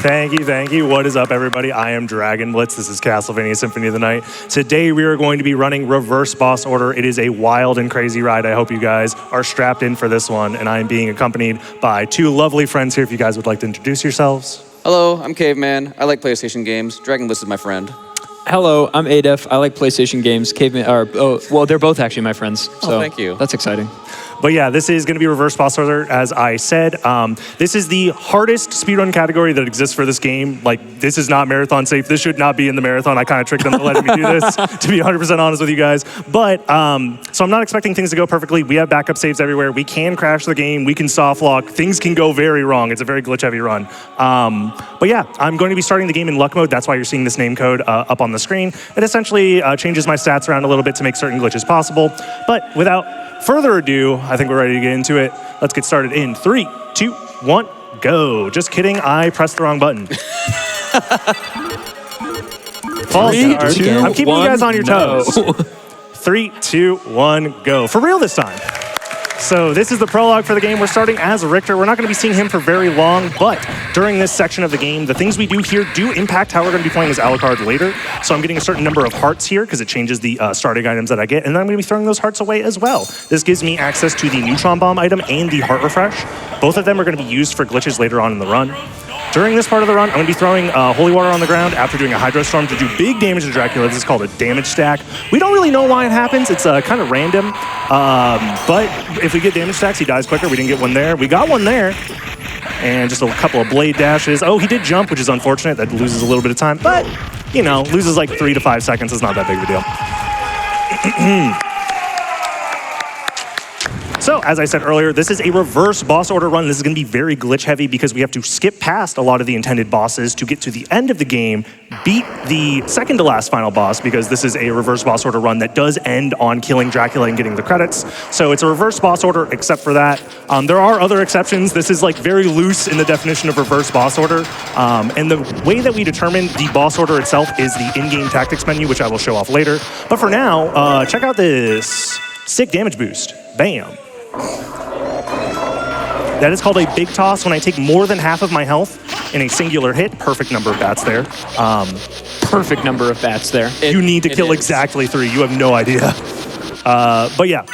Thank you. What is up, everybody? I am Dragonblitz. This is Castlevania Symphony of the Night. Today, we are going to be running reverse boss order. It is a wild and crazy ride. I hope you guys are strapped in for this one, and I am being accompanied by two lovely friends here. If you guys would like to introduce yourselves. Hello, I'm Caveman. I like PlayStation games. Dragonblitz is my friend. Hello, I'm adef. I like PlayStation games. Caveman, well, they're both actually my friends. So thank you. That's exciting. But yeah, this is going to be reverse boss order, as I said. This is the hardest speedrun category that exists for this game. Like, this is not marathon safe. This should not be in the marathon. I kind of tricked them to letting me do this, to be 100% honest with you guys. But, so I'm not expecting things to go perfectly. We have backup saves everywhere. We can crash the game. We can soft lock. Things can go very wrong. It's a very glitch-heavy run. But yeah, I'm going to be starting the game in luck mode. That's why you're seeing this name code up on the screen. It essentially changes my stats around a little bit to make certain glitches possible. But without further ado, I think we're ready to get into it. Let's get started in 3, 2, 1, go. Just kidding, I pressed the wrong button. False start. I'm keeping you guys on your toes. 3, 2, 1, go. For real this time. So this is the prologue for the game. We're starting as Richter. We're not going to be seeing him for very long, but during this section of the game, the things we do here do impact how we're going to be playing as Alucard later. So I'm getting a certain number of hearts here because it changes the starting items that I get, and then I'm going to be throwing those hearts away as well. This gives me access to the Neutron Bomb item and the Heart Refresh. Both of them are going to be used for glitches later on in the run. During this part of the run, I'm going to be throwing Holy Water on the ground after doing a Hydro Storm to do big damage to Dracula. This is called a damage stack. We don't really know why it happens. It's kind of random. But if we get damage stacks, he dies quicker. We didn't get one there. We got one there. And just a couple of blade dashes. Oh, he did jump, which is unfortunate. That loses a little bit of time. But, you know, loses like 3 to 5 seconds. It's not that big of a deal. So, as I said earlier, this is a reverse boss order run. This is going to be very glitch heavy because we have to skip past a lot of the intended bosses to get to the end of the game, beat the second to last final boss, because this is a reverse boss order run that does end on killing Dracula and getting the credits. So it's a reverse boss order except for that. There are other exceptions. This is like very loose in the definition of reverse boss order. And the way that we determine the boss order itself is the in-game tactics menu, which I will show off later. But for now, check out this sick damage boost. Bam. That is called a big toss when I take more than half of my health in a singular hit. Perfect number of bats there. Perfect number of bats there. You need to kill exactly 3. You have no idea. But yeah,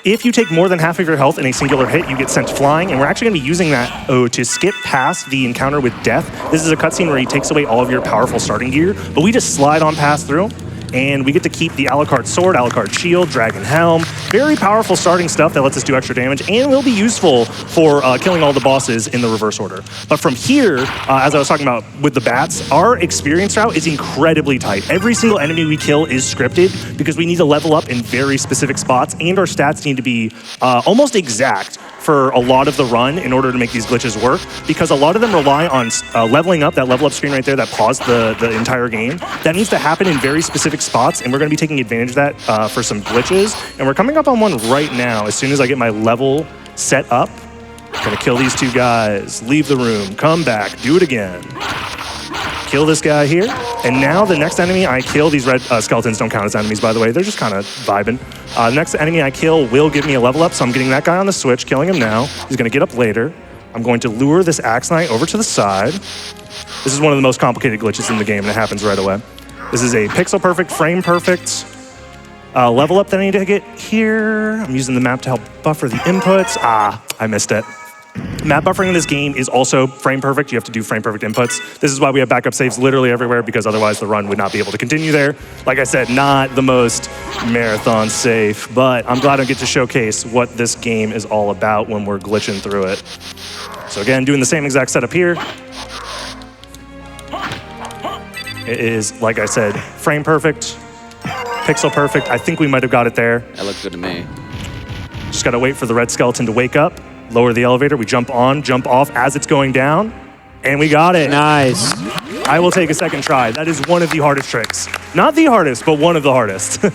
if you take more than half of your health in a singular hit, you get sent flying, and we're actually going to be using that to skip past the encounter with Death. This is a cutscene where he takes away all of your powerful starting gear, but we just slide on past through. And we get to keep the Alucard Sword, Alucard Shield, Dragon Helm. Very powerful starting stuff that lets us do extra damage and will be useful for killing all the bosses in the reverse order. But from here, as I was talking about with the bats, our experience route is incredibly tight. Every single enemy we kill is scripted because we need to level up in very specific spots, and our stats need to be almost exact for a lot of the run in order to make these glitches work, because a lot of them rely on leveling up, that level up screen right there that paused the entire game. That needs to happen in very specific spots, and we're going to be taking advantage of that for some glitches. And we're coming up on one right now. As soon as I get my level set up, I'm going to kill these 2 guys, leave the room, come back, do it again. Kill this guy here. And now the next enemy I kill, these red skeletons don't count as enemies, by the way. They're just kind of vibing. The next enemy I kill will give me a level up, so I'm getting that guy on the switch, killing him now. He's going to get up later. I'm going to lure this Axe Knight over to the side. This is one of the most complicated glitches in the game, and it happens right away. This is a pixel-perfect, frame-perfect level up that I need to get here. I'm using the map to help buffer the inputs. I missed it. Map buffering in this game is also frame perfect. You have to do frame perfect inputs. This is why we have backup saves literally everywhere, because otherwise the run would not be able to continue there. Like I said, not the most marathon safe, but I'm glad I get to showcase what this game is all about when we're glitching through it. So again, doing the same exact setup here. It is, like I said, frame perfect, pixel perfect. I think we might have got it there. That looks good to me. Just gotta wait for the red skeleton to wake up. Lower the elevator, we jump on, jump off as it's going down, and we got it. Nice. I will take a second try. That is one of the hardest tricks. Not the hardest, but one of the hardest.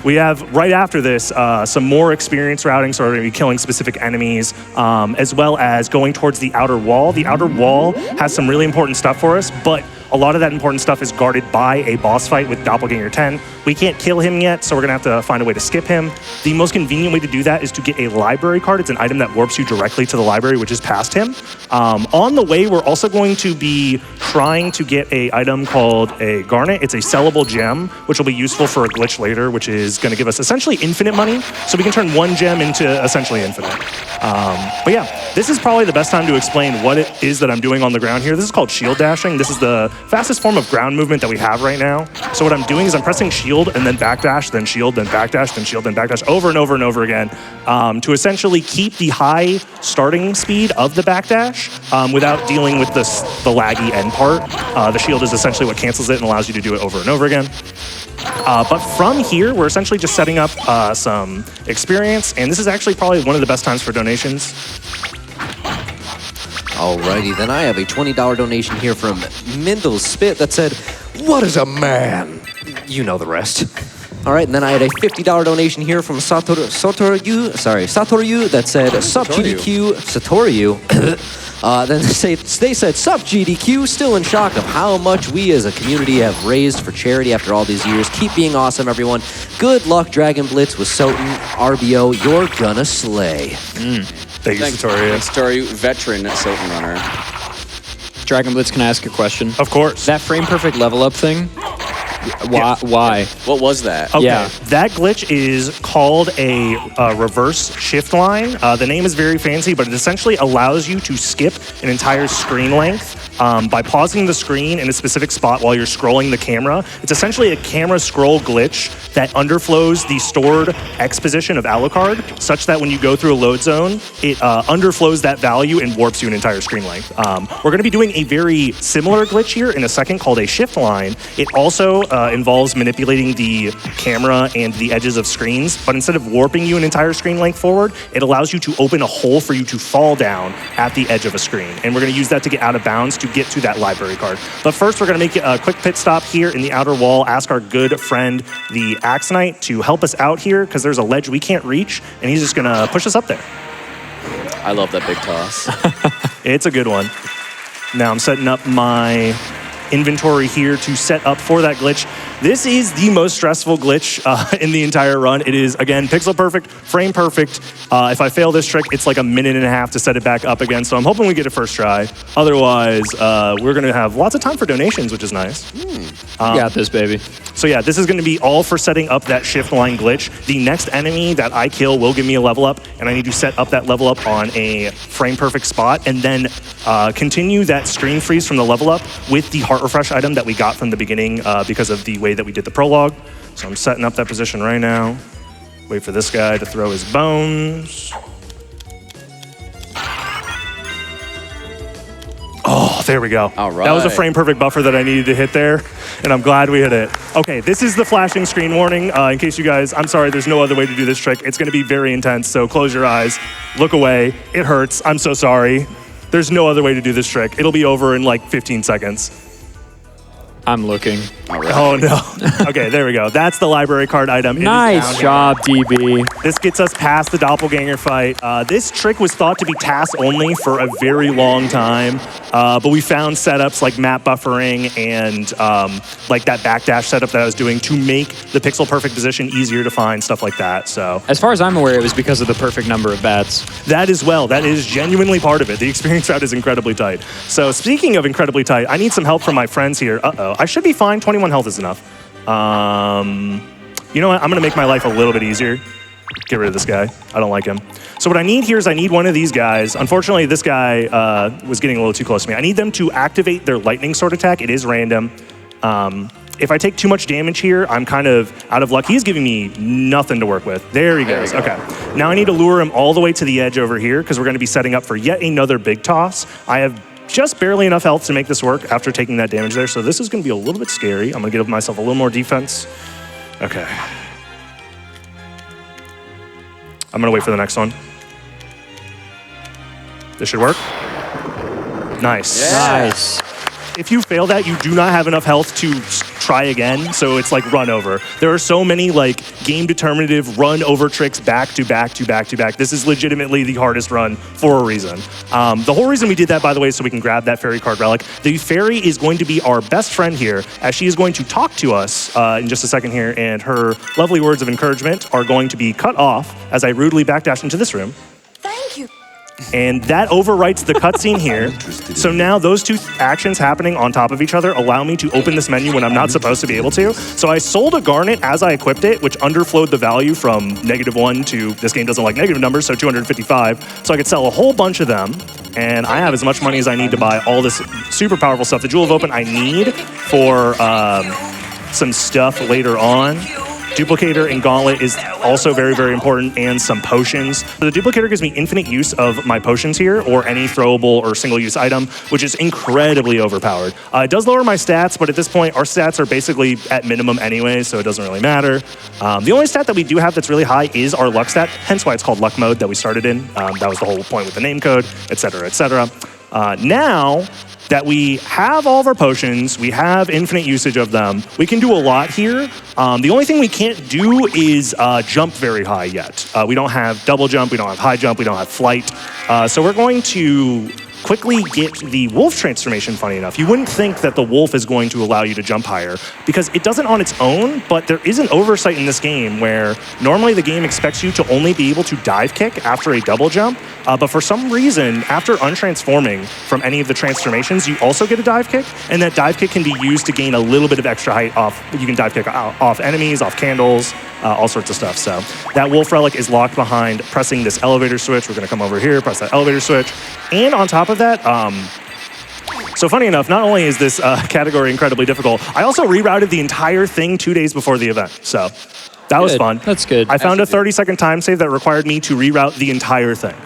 We have, right after this, some more experience routing, so we're going to be killing specific enemies, as well as going towards the outer wall. The outer wall has some really important stuff for us, but A lot of that important stuff is guarded by a boss fight with Doppelganger 10. We can't kill him yet, so we're gonna have to find a way to skip him. The most convenient way to do that is to get a library card. It's an item that warps you directly to the library, which is past him. On the way, we're also going to be trying to get a item called a Garnet. It's a sellable gem, which will be useful for a glitch later, which is gonna give us essentially infinite money. So we can turn one gem into essentially infinite. But yeah, this is probably the best time to explain what it is that I'm doing on the ground here. This is called shield dashing. This is the fastest form of ground movement that we have right now. So what I'm doing is I'm pressing shield and then backdash, then shield, then backdash, then shield, then backdash over and over and over again to essentially keep the high starting speed of the backdash without dealing with the laggy end part. The shield is essentially what cancels it and allows you to do it over and over again. But from here, we're essentially just setting up some experience, and this is actually probably one of the best times for donations. Alrighty, then I have a $20 donation here from Mindle's Spit that said, "What is a man?" You know the rest. All right, and then I had a $50 donation here from Satoryu that said, "Sup GDQ, Satoryu." Then they said, "Sup GDQ, still in shock of how much we as a community have raised for charity after all these years. Keep being awesome, everyone. Good luck, DragonBlitz with Soten. RBO, you're gonna slay." Thank you, Satoria. Thanks, Satoria, veteran Soten runner. DragonBlitz, can I ask a question? Of course. That frame perfect level up thing, why? What was that? Okay, Yeah. that glitch is called a reverse shift line. The name is very fancy, but it essentially allows you to skip an entire screen length by pausing the screen in a specific spot while you're scrolling the camera. It's essentially a camera scroll glitch that underflows the stored X position of Alucard, such that when you go through a load zone, it underflows that value and warps you an entire screen length. We're going to be doing a very similar glitch here in a second called a shift line. It also involves manipulating the camera and the edges of screens, but instead of warping you an entire screen length forward, it allows you to open a hole for you to fall down at the edge of a screen. And we're going to use that to get out of bounds to get to that library card. But first, we're going to make a quick pit stop here in the outer wall, ask our good friend, the Axe Knight, to help us out here because there's a ledge we can't reach, and he's just going to push us up there. I love that big toss. It's a good one. Now I'm setting up my inventory here to set up for that glitch. This is the most stressful glitch in the entire run. It is, again, pixel perfect, frame perfect. If I fail this trick, it's like a minute and a half to set it back up again, so I'm hoping we get it first try. Otherwise, we're going to have lots of time for donations, which is nice. Got this, baby. So yeah, this is going to be all for setting up that shift line glitch. The next enemy that I kill will give me a level up, and I need to set up that level up on a frame perfect spot, and then continue that screen freeze from the level up with the heart refresh item that we got from the beginning because of the way that we did the prologue. So I'm setting up that position right now. Wait for this guy to throw his bones. Oh, there we go. All right. That was a frame perfect buffer that I needed to hit there, and I'm glad we hit it. Okay, this is the flashing screen warning. In case you guys, I'm sorry, there's no other way to do this trick. It's gonna be very intense, so close your eyes, look away. It hurts, I'm so sorry. There's no other way to do this trick. It'll be over in like 15 seconds. I'm looking. Right. Oh no. Okay, there we go. That's the library card item. It is Nice down job, DB. This gets us past the doppelganger fight. This trick was thought to be task only for a very long time, but we found setups like map buffering and like that backdash setup that I was doing to make the pixel perfect position easier to find, stuff like that. So As far as I'm aware, it was because of the perfect number of bats. that as well, that is genuinely part of it. The experience route is incredibly tight. So speaking of incredibly tight, I need some help from my friends here. Uh-oh, I should be fine. 21 health is enough. You know what? I'm gonna make my life a little bit easier. Get rid of this guy. I don't like him. So what I need here is I need one of these guys. Unfortunately, this guy was getting a little too close to me. I need them to activate their lightning sword attack. It is random. If I take too much damage here, I'm kind of out of luck. He's giving me nothing to work with. There he goes. Okay. Now I need to lure him all the way to the edge over here because we're going to be setting up for yet another big toss. I have just barely enough health to make this work after taking that damage there. So this is going to be a little bit scary. I'm going to give myself a little more defense. Okay. I'm going to wait for the next one. This should work. Nice. Yeah. Nice. If you fail that, you do not have enough health to try again. So it's like run over. There are so many like game determinative run over tricks back to back to back to back. This is legitimately the hardest run for a reason. The whole reason we did that, by the way, so we can grab that fairy card relic. The fairy is going to be our best friend here, as she is going to talk to us in just a second here, and her lovely words of encouragement are going to be cut off as I rudely backdash into this room. Thank you. And that overwrites the cutscene here. So now those two actions happening on top of each other allow me to open this menu when I'm not supposed to be able to. So I sold a garnet as I equipped it, which underflowed the value from -1 to, this game doesn't like negative numbers, so 255. So I could sell a whole bunch of them. And I have as much money as I need to buy all this super powerful stuff. The Jewel of Open I need for some stuff later on. Duplicator and Gauntlet is also very, very important, and some potions. So the Duplicator gives me infinite use of my potions here, or any throwable or single-use item, which is incredibly overpowered. It does lower my stats, but at this point, our stats are basically at minimum anyway, so it doesn't really matter. The only stat that we do have that's really high is our luck stat, hence why it's called luck mode that we started in. That was the whole point with the name code, et cetera, et cetera. Now that we have all of our potions, we have infinite usage of them, we can do a lot here. The only thing we can't do is jump very high yet. We don't have double jump, we don't have high jump, we don't have flight. So we're going to quickly get the wolf transformation, funny enough. You wouldn't think that the wolf is going to allow you to jump higher, because it doesn't on its own, but there is an oversight in this game where normally the game expects you to only be able to dive kick after a double jump, but for some reason, after untransforming from any of the transformations, you also get a dive kick, and that dive kick can be used to gain a little bit of extra height off. You can dive kick off enemies, off candles, all sorts of stuff. So that wolf relic is locked behind pressing this elevator switch. We're gonna come over here, press that elevator switch, and on top of that, so funny enough, not only is this category incredibly difficult, I also rerouted the entire thing 2 days before the event. So that was fun. That's good. I found a 30-second time save that required me to reroute the entire thing.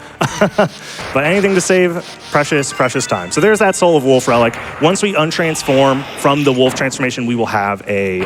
But anything to save, precious, precious time. So there's that Soul of Wolf relic. Once we untransform from the wolf transformation, we will have a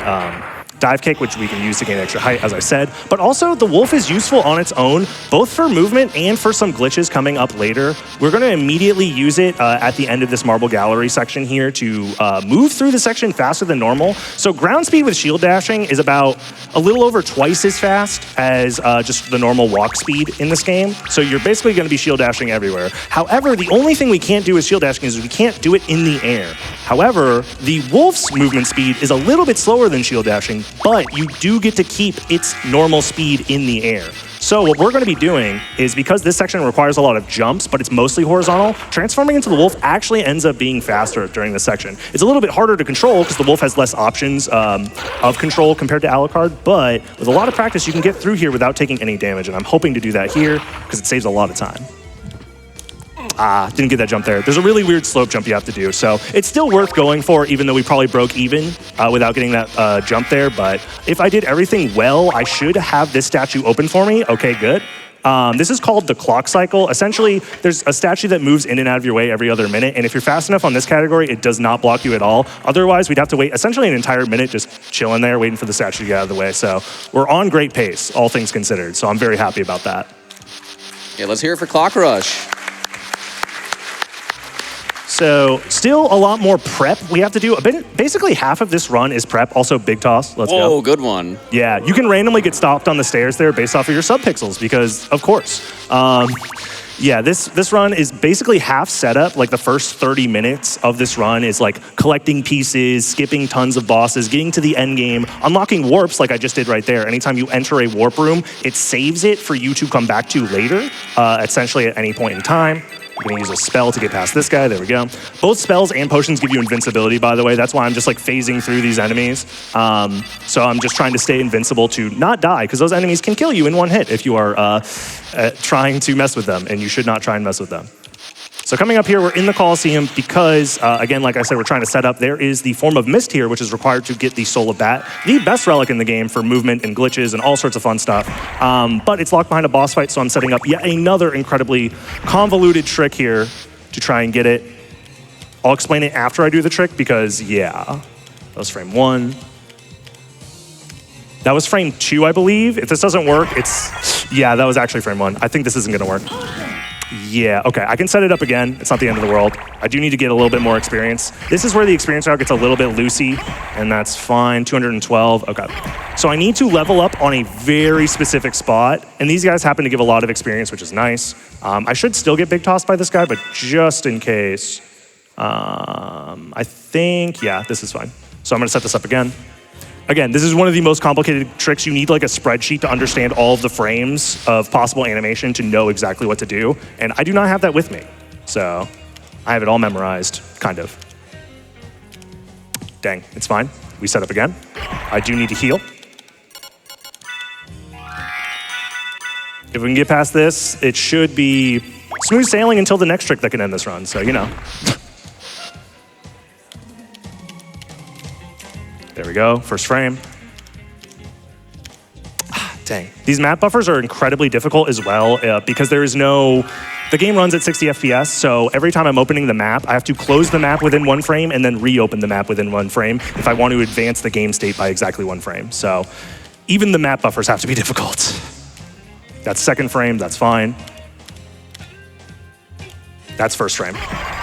dive kick, which we can use to gain extra height, as I said. But also, the wolf is useful on its own, both for movement and for some glitches coming up later. We're going to immediately use it at the end of this marble gallery section here to move through the section faster than normal. So ground speed with shield dashing is about a little over twice as fast as just the normal walk speed in this game. So you're basically going to be shield dashing everywhere. However, the only thing we can't do with shield dashing is we can't do it in the air. However, the wolf's movement speed is a little bit slower than shield dashing, but you do get to keep its normal speed in the air. So what we're going to be doing is, because this section requires a lot of jumps, but it's mostly horizontal, transforming into the wolf actually ends up being faster during this section. It's a little bit harder to control because the wolf has less options of control compared to Alucard, but with a lot of practice, you can get through here without taking any damage, and I'm hoping to do that here because it saves a lot of time. Didn't get that jump there. There's a really weird slope jump you have to do, so it's still worth going for, even though we probably broke even without getting that jump there. But if I did everything well, I should have this statue open for me. Okay, good. This is called the clock cycle. Essentially, there's a statue that moves in and out of your way every other minute, and if you're fast enough on this category, it does not block you at all. Otherwise, we'd have to wait essentially an entire minute just chilling there, waiting for the statue to get out of the way. So we're on great pace, all things considered, so I'm very happy about that. Yeah, let's hear it for Clock Rush. So still a lot more prep we have to do. Basically half of this run is prep, also big toss. Let's go. Oh, good one. Yeah, you can randomly get stopped on the stairs there based off of your subpixels because, of course. Yeah, this run is basically half setup. Like the first 30 minutes of this run is like collecting pieces, skipping tons of bosses, getting to the end game, unlocking warps like I just did right there. Anytime you enter a warp room, it saves it for you to come back to later, essentially at any point in time. I'm gonna use a spell to get past this guy, there we go. Both spells and potions give you invincibility, by the way. That's why I'm just like phasing through these enemies. So I'm just trying to stay invincible to not die, because those enemies can kill you in one hit if you are trying to mess with them, and you should not try and mess with them. So coming up here, we're in the Colosseum because, again, like I said, we're trying to set up. There is the Form of Mist here, which is required to get the Soul of Bat, the best relic in the game for movement and glitches and all sorts of fun stuff. But it's locked behind a boss fight, so I'm setting up yet another incredibly convoluted trick here to try and get it. I'll explain it after I do the trick because, yeah, that was frame 1. That was frame 2, I believe. If this doesn't work, yeah, that was actually frame 1. I think this isn't gonna work. Yeah, okay, I can set it up again. It's not the end of the world. I do need to get a little bit more experience. This is where the experience route gets a little bit loosey, and that's fine, 212, okay. So I need to level up on a very specific spot, and these guys happen to give a lot of experience, which is nice. I should still get big tossed by this guy, but just in case, I think, yeah, this is fine. So I'm gonna set this up again. Again, this is one of the most complicated tricks. You need like a spreadsheet to understand all of the frames of possible animation to know exactly what to do. And I do not have that with me. So I have it all memorized, kind of. Dang, it's fine. We set up again. I do need to heal. If we can get past this, it should be smooth sailing until the next trick that can end this run. So, you know. There we go, first frame. Dang. These map buffers are incredibly difficult as well because there is no, the game runs at 60 FPS, so every time I'm opening the map, I have to close the map within 1 frame and then reopen the map within 1 frame if I want to advance the game state by exactly 1 frame. So even the map buffers have to be difficult. That's second frame, that's fine. That's first frame.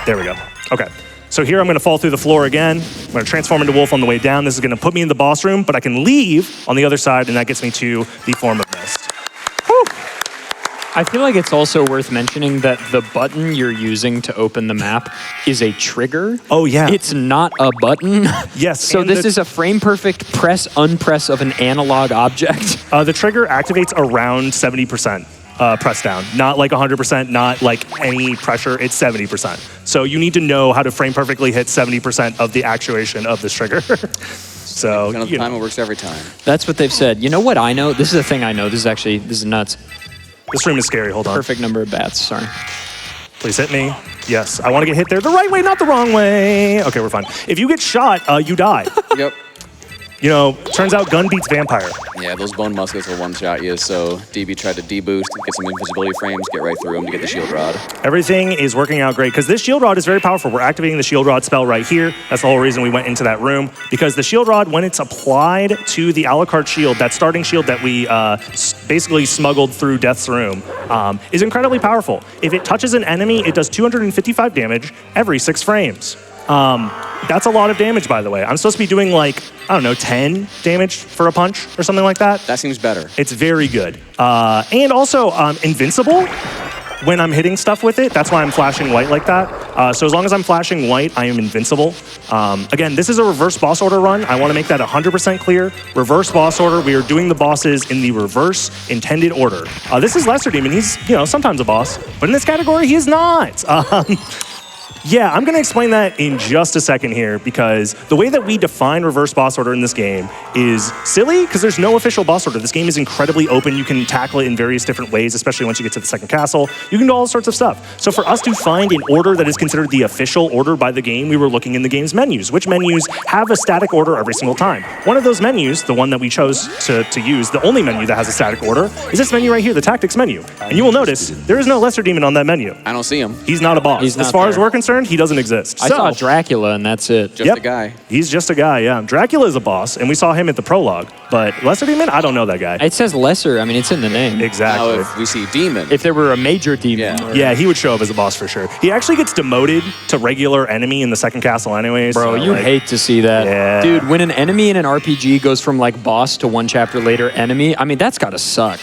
There we go, okay. So here I'm gonna fall through the floor again. I'm gonna transform into wolf on the way down. This is gonna put me in the boss room, but I can leave on the other side, and that gets me to the form of mist. Whew. I feel like it's also worth mentioning that the button you're using to open the map is a trigger. Oh, yeah. It's not a button. Yes. So this is a frame-perfect press-unpress of an analog object. The trigger activates around 70%. Press down, not like 100%, not like any pressure, it's 70%. So you need to know how to frame perfectly hit 70% of the actuation of this trigger. So, you know. It works every time. That's what they've said. You know what I know? This is a thing I know. This is nuts. This room is scary, hold on. Perfect number of bats, sorry. Please hit me. Yes, I want to get hit there the right way, not the wrong way. Okay, we're fine. If you get shot, you die. Yep. You know, turns out gun beats vampire. Yeah, those bone muskets will one-shot you, so DB tried to deboost, get some invisibility frames, get right through them to get the shield rod. Everything is working out great, because this shield rod is very powerful. We're activating the shield rod spell right here. That's the whole reason we went into that room, because the shield rod, when it's applied to the a la carte shield, that starting shield that we basically smuggled through Death's room, is incredibly powerful. If it touches an enemy, it does 255 damage every 6 frames. That's a lot of damage, by the way. I'm supposed to be doing like, I don't know, 10 damage for a punch or something like that. That seems better. It's very good. And also invincible when I'm hitting stuff with it. That's why I'm flashing white like that. So as long as I'm flashing white, I am invincible. Again, this is a reverse boss order run. I want to make that 100% clear. Reverse boss order. We are doing the bosses in the reverse intended order. This is Lesser Demon. He's, you know, sometimes a boss, but in this category, he is not. Yeah, I'm gonna explain that in just a second here, because the way that we define reverse boss order in this game is silly, because there's no official boss order. This game is incredibly open. You can tackle it in various different ways, especially once you get to the second castle. You can do all sorts of stuff. So for us to find an order that is considered the official order by the game, we were looking in the game's menus. Which menus have a static order every single time? One of those menus, the one that we chose to use, the only menu that has a static order, is this menu right here, the tactics menu. And you will notice there is no Lesser Demon on that menu. I don't see him. He's not a boss. As far as we're concerned, he doesn't exist. I saw Dracula, and that's it. Just a guy. He's just a guy, yeah. Dracula is a boss, and we saw him at the prologue. But Lesser Demon, I don't know that guy. It says lesser. I mean, it's in the name. Exactly. Now, if we see Demon. If there were a major demon. Yeah, he would show up as a boss for sure. He actually gets demoted to regular enemy in the second castle anyways. Bro, so, you hate to see that. Yeah. Dude, when an enemy in an RPG goes from like boss to 1 chapter later enemy, I mean, that's gotta suck.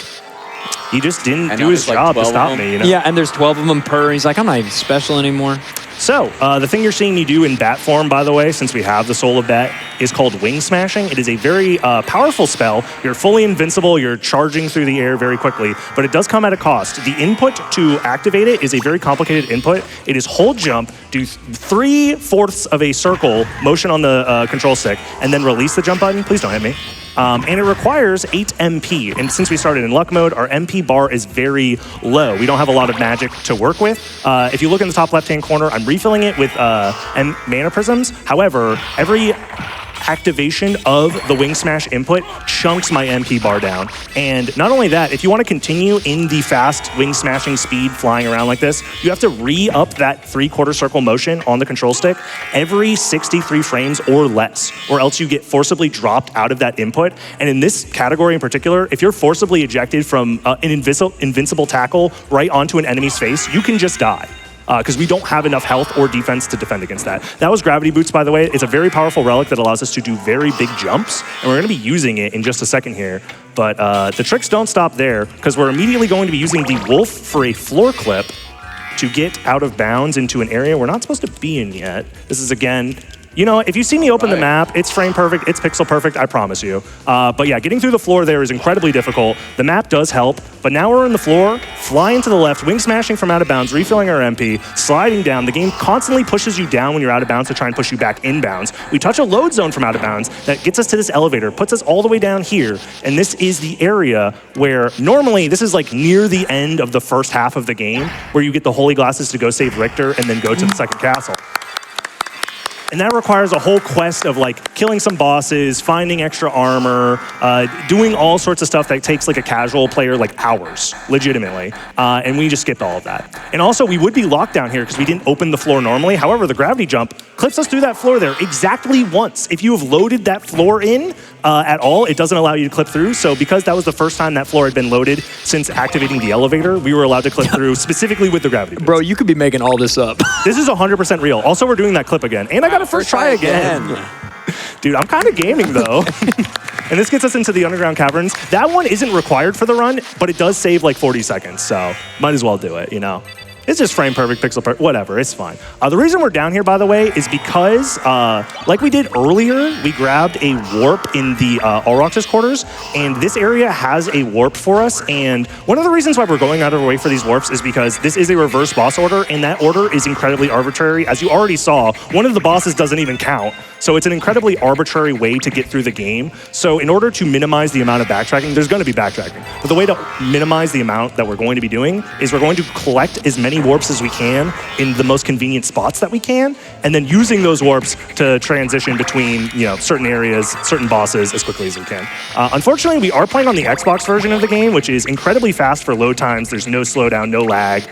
He just didn't And do now his there's like job to 12 of stop them. me, you know? Yeah, and there's 12 of them per, and he's like, I'm not even special anymore. So, the thing you're seeing me do in bat form, by the way, since we have the Soul of Bat, is called Wing Smashing. It is a very powerful spell. You're fully invincible. You're charging through the air very quickly, but it does come at a cost. The input to activate it is a very complicated input. It is hold jump, do 3/4 of a circle, motion on the control stick, and then release the jump button. Please don't hit me. And it requires 8 MP. And since we started in luck mode, our MP bar is very low. We don't have a lot of magic to work with. If you look in the top left-hand corner, I'm refilling it with mana prisms. However, every activation of the Wing Smash input chunks my MP bar down. And not only that, if you want to continue in the fast Wing Smashing speed flying around like this, you have to re-up that 3/4 circle motion on the control stick every 63 frames or less, or else you get forcibly dropped out of that input. And in this category in particular, if you're forcibly ejected from an invincible tackle right onto an enemy's face, you can just die. Because we don't have enough health or defense to defend against that. That was Gravity Boots, by the way. It's a very powerful relic that allows us to do very big jumps, and we're going to be using it in just a second here. But the tricks don't stop there, because we're immediately going to be using the Wolf for a floor clip to get out of bounds into an area we're not supposed to be in yet. This is, again, you know, if you see me open the map, it's frame perfect, it's pixel perfect, I promise you. But yeah, getting through the floor there is incredibly difficult. The map does help, but now we're in the floor, flying to the left, wing smashing from out of bounds, refilling our MP, sliding down. The game constantly pushes you down when you're out of bounds to try and push you back inbounds. We touch a load zone from out of bounds that gets us to this elevator, puts us all the way down here, and this is the area where normally, this is like near the end of the first half of the game, where you get the Holy Glasses to go save Richter and then go to the second castle. And that requires a whole quest of like killing some bosses, finding extra armor, doing all sorts of stuff that takes like a casual player like hours, legitimately. And we just skipped all of that. And also we would be locked down here because we didn't open the floor normally. However, the gravity jump clips us through that floor there exactly once. If you have loaded that floor in at all, it doesn't allow you to clip through. So because that was the first time that floor had been loaded since activating the elevator, we were allowed to clip through specifically with the gravity boots. Bro, you could be making all this up. This is 100% real. Also, we're doing that clip again. And I got a first try again. Dude, I'm kind of gaming though. And this gets us into the underground caverns. That one isn't required for the run, but it does save like 40 seconds. So might as well do it, you know? It's just frame perfect, pixel perfect, whatever, it's fine. The reason we're down here, by the way, is because, like we did earlier, we grabbed a warp in the Aurochs quarters, and this area has a warp for us, and one of the reasons why we're going out of our way for these warps is because this is a reverse boss order, and that order is incredibly arbitrary. As you already saw, one of the bosses doesn't even count, so it's an incredibly arbitrary way to get through the game. So in order to minimize the amount of backtracking, there's going to be backtracking, but the way to minimize the amount that we're going to be doing is we're going to collect as many warps as we can in the most convenient spots that we can, and then using those warps to transition between, you know, certain areas, certain bosses as quickly as we can. Unfortunately, we are playing on the Xbox version of the game, which is incredibly fast for load times. There's no slowdown, no lag.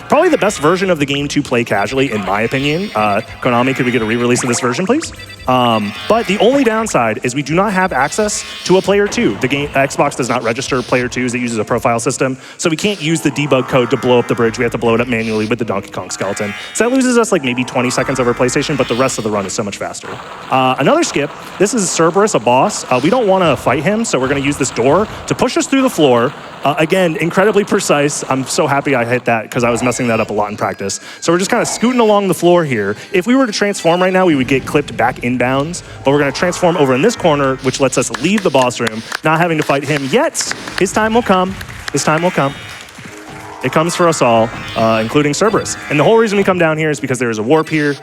Probably the best version of the game to play casually, in my opinion. Konami, could we get a re-release of this version, please? But the only downside is we do not have access to a player 2. The game Xbox does not register player 2s. It uses a profile system, so we can't use the debug code to blow up the bridge. We have to blow it up manually with the Donkey Kong skeleton. So that loses us like maybe 20 seconds over PlayStation, but the rest of the run is so much faster. Another skip, this is Cerberus, a boss. We don't want to fight him, so we're going to use this door to push us through the floor. Again, incredibly precise. I'm so happy I hit that because I was messing that up a lot in practice. So we're just kind of scooting along the floor here. If we were to transform right now, we would get clipped back inbounds, but we're going to transform over in this corner, which lets us leave the boss room, not having to fight him yet. His time will come. His time will come. It comes for us all, including Cerberus. And the whole reason we come down here is because there is a warp here.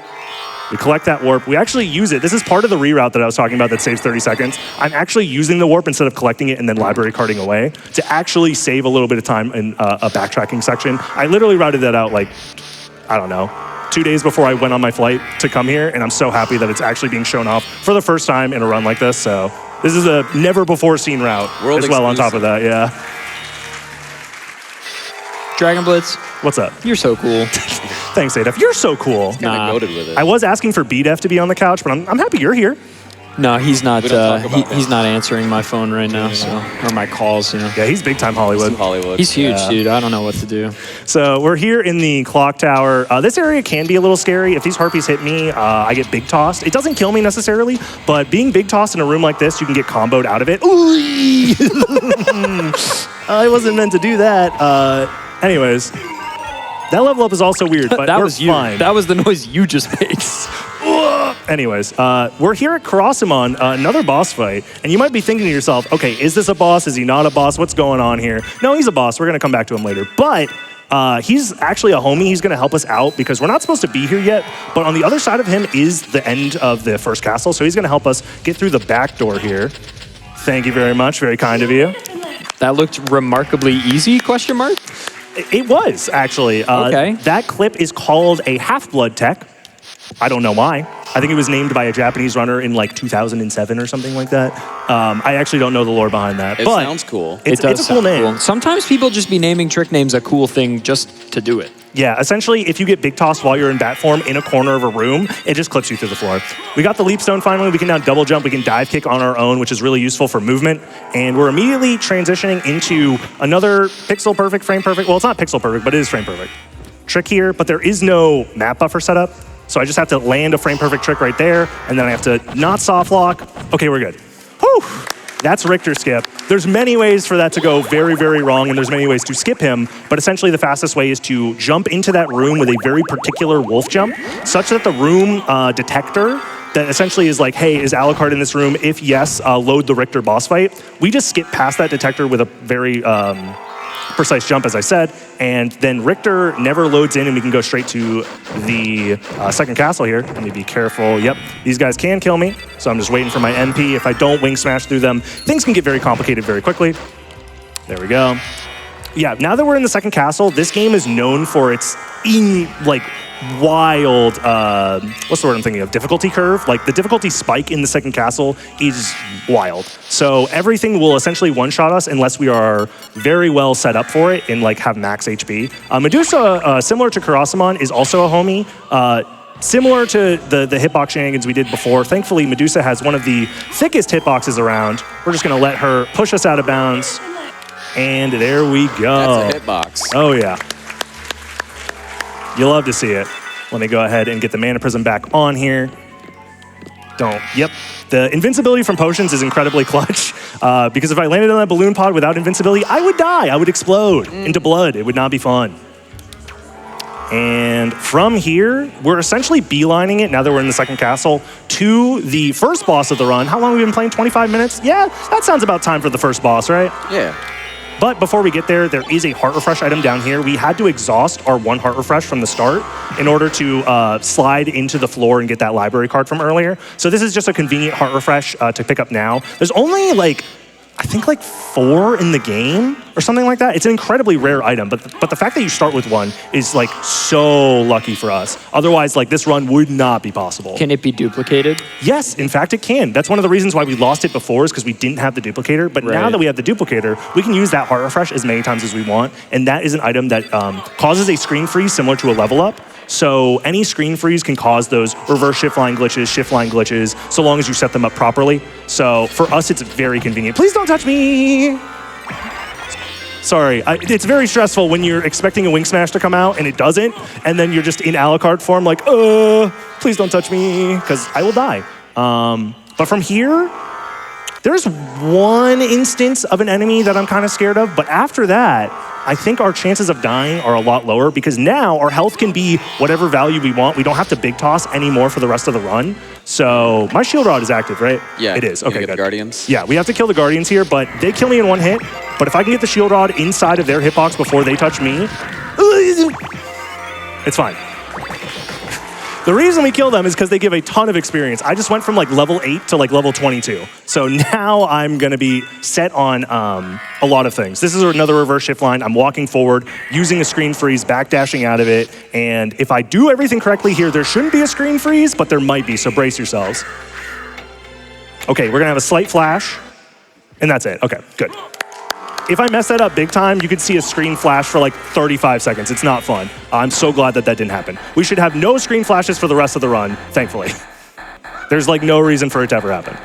We collect that warp. We actually use it. This is part of the reroute that I was talking about that saves 30 seconds. I'm actually using the warp instead of collecting it and then library carding away to actually save a little bit of time in a backtracking section. I literally routed that out like, I don't know, 2 days before I went on my flight to come here, and I'm so happy that it's actually being shown off for the first time in a run like this. So this is a never before seen route as well on top of that, yeah. Dragonblitz, what's up? you're so cool. Thanks, Adef. You're so cool. Kinda goated with it. I was asking for BDef to be on the couch, but I'm happy you're here. No, he's not. We don't talk about He's not answering my phone right now, or my calls. You know. Yeah, he's big time Hollywood. Hollywood. He's huge, Yeah. dude. I don't know what to do. So we're here in the clock tower. This area can be a little scary. If these harpies hit me, I get big tossed. It doesn't kill me necessarily, but being big tossed in a room like this, you can get comboed out of it. Ooh! I wasn't meant to do that. Anyways, that level up is also weird, but That we're was you. fine. That was the noise you just made. Anyways, we're here at Karasamon, another boss fight, and you might be thinking to yourself, okay, is this a boss? Is he not a boss? What's going on here? No, he's a boss. We're going to come back to him later. But he's actually a homie. He's going to help us out because we're not supposed to be here yet, but on the other side of him is the end of the first castle, so he's going to help us get through the back door here. Thank you very much. Very kind of you. That looked remarkably easy, question mark? It was, actually. Okay. That clip is called a half-blood tech. I don't know why. I think it was named by a Japanese runner in like 2007 or something like that. I actually don't know the lore behind that. It but sounds cool. It's a cool sound name. cool. Sometimes people just be naming trick names a cool thing just to do it. Yeah, essentially, if you get big tossed while you're in bat form in a corner of a room, it just clips you through the floor. We got the leap stone finally. We can now double jump. We can dive kick on our own, which is really useful for movement. And we're immediately transitioning into another pixel perfect, frame perfect. Well, it's not pixel perfect, but it is frame perfect trick here. But there is no map buffer setup. So I just have to land a frame perfect trick right there. And then I have to not soft lock. Okay, we're good. Whew. That's Richter skip. There's many ways for that to go very, very wrong, and there's many ways to skip him, but essentially the fastest way is to jump into that room with a very particular wolf jump, such that the room detector that essentially is like, hey, is Alucard in this room? If yes, load the Richter boss fight. We just skip past that detector with a very precise jump, as I said, and then Richter never loads in and we can go straight to the second castle here. Let me be careful. Yep, these guys can kill me, so I'm just waiting for my MP. If I don't wing smash through them, things can get very complicated very quickly. There we go. Yeah, now that we're in the second castle, this game is known for its wild, what's the word I'm thinking of? Difficulty curve. Like the difficulty spike in the second castle is wild. So everything will essentially one-shot us unless we are very well set up for it and like have max HP. Medusa, similar to Karasamon, is also a homie. Similar to the hitbox shenanigans we did before. Thankfully, Medusa has one of the thickest hitboxes around. We're just gonna let her push us out of bounds. And there we go. That's a hitbox. Oh yeah. You love to see it. Let me go ahead and get the Mana Prism back on here. Yep. The invincibility from potions is incredibly clutch because if I landed on that balloon pod without invincibility, I would die. I would explode into blood. It would not be fun. And from here, we're essentially beelining it, now that we're in the second castle, to the first boss of the run. How long have we been playing? 25 minutes? Yeah, that sounds about time for the first boss, right? Yeah. But before we get there, there is a heart refresh item down here. We had to exhaust our one heart refresh from the start in order to slide into the floor and get that library card from earlier. So this is just a convenient heart refresh to pick up now. There's only I think 4 in the game or something like that. It's an incredibly rare item, but the fact that you start with one is so lucky for us. Otherwise, this run would not be possible. Can it be duplicated? Yes, in fact, it can. That's one of the reasons why we lost it before is because we didn't have the duplicator. But now that we have the duplicator, we can use that heart refresh as many times as we want. And that is an item that causes a screen freeze similar to a level up. So any screen freeze can cause those reverse shift line glitches, shift line glitches, so long as you set them up properly. So for us, it's very convenient. Please don't touch me. Sorry, it's very stressful when you're expecting a wing smash to come out and it doesn't, and then you're just in Alucard form please don't touch me, because I will die. But from here, there's one instance of an enemy that I'm kind of scared of, but after that, I think our chances of dying are a lot lower because now our health can be whatever value we want. We don't have to big toss anymore for the rest of the run. So my shield rod is active, right? Yeah. It is. Okay, good. good. The Guardians? Yeah, we have to kill the Guardians here, but they kill me in one hit. But if I can get the shield rod inside of their hitbox before they touch me, it's fine. The reason we kill them is because they give a ton of experience. I just went from level 8 to level 22. So now I'm gonna be set on a lot of things. This is another reverse shift line. I'm walking forward, using a screen freeze, backdashing out of it. And if I do everything correctly here, there shouldn't be a screen freeze, but there might be, so brace yourselves. Okay, we're gonna have a slight flash, and that's it. Okay, good. If I mess that up big time, you could see a screen flash for 35 seconds. It's not fun. I'm so glad that didn't happen. We should have no screen flashes for the rest of the run, thankfully. There's no reason for it to ever happen.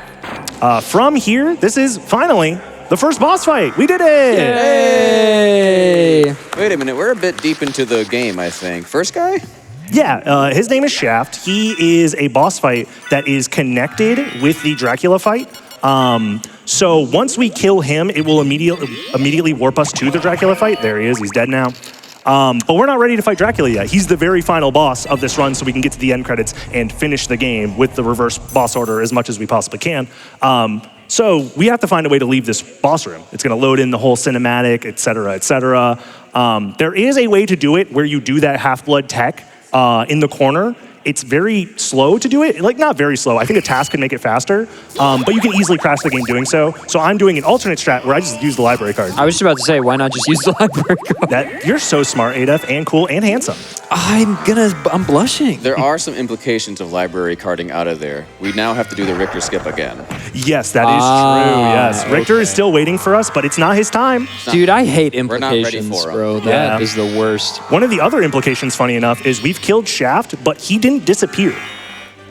From here, this is finally the first boss fight. We did it! Yay! Wait a minute, we're a bit deep into the game, I think. First guy? Yeah, his name is Shaft. He is a boss fight that is connected with the Dracula fight. So once we kill him, it will immediately warp us to the Dracula fight. There he is, he's dead now. But we're not ready to fight Dracula yet. He's the very final boss of this run, so we can get to the end credits and finish the game with the reverse boss order as much as we possibly can. So we have to find a way to leave this boss room. It's gonna load in the whole cinematic, et cetera, et cetera. There is a way to do it where you do that half-blood tech in the corner, It's very slow to do it. Like, not very slow. I think a task can make it faster, but you can easily crash the game doing so. So I'm doing an alternate strat where I just use the library card. I was just about to say, why not just use the library card? You're so smart, adef, and cool, and handsome. I'm blushing. There are some implications of library carding out of there. We now have to do the Richter skip again. Yes, that is true, yes. Richter is still waiting for us, but it's not his time. Dude, I hate We're not ready implications, for 'em. bro. That is the worst. One of the other implications, funny enough, is we've killed Shaft, but he didn't disappear.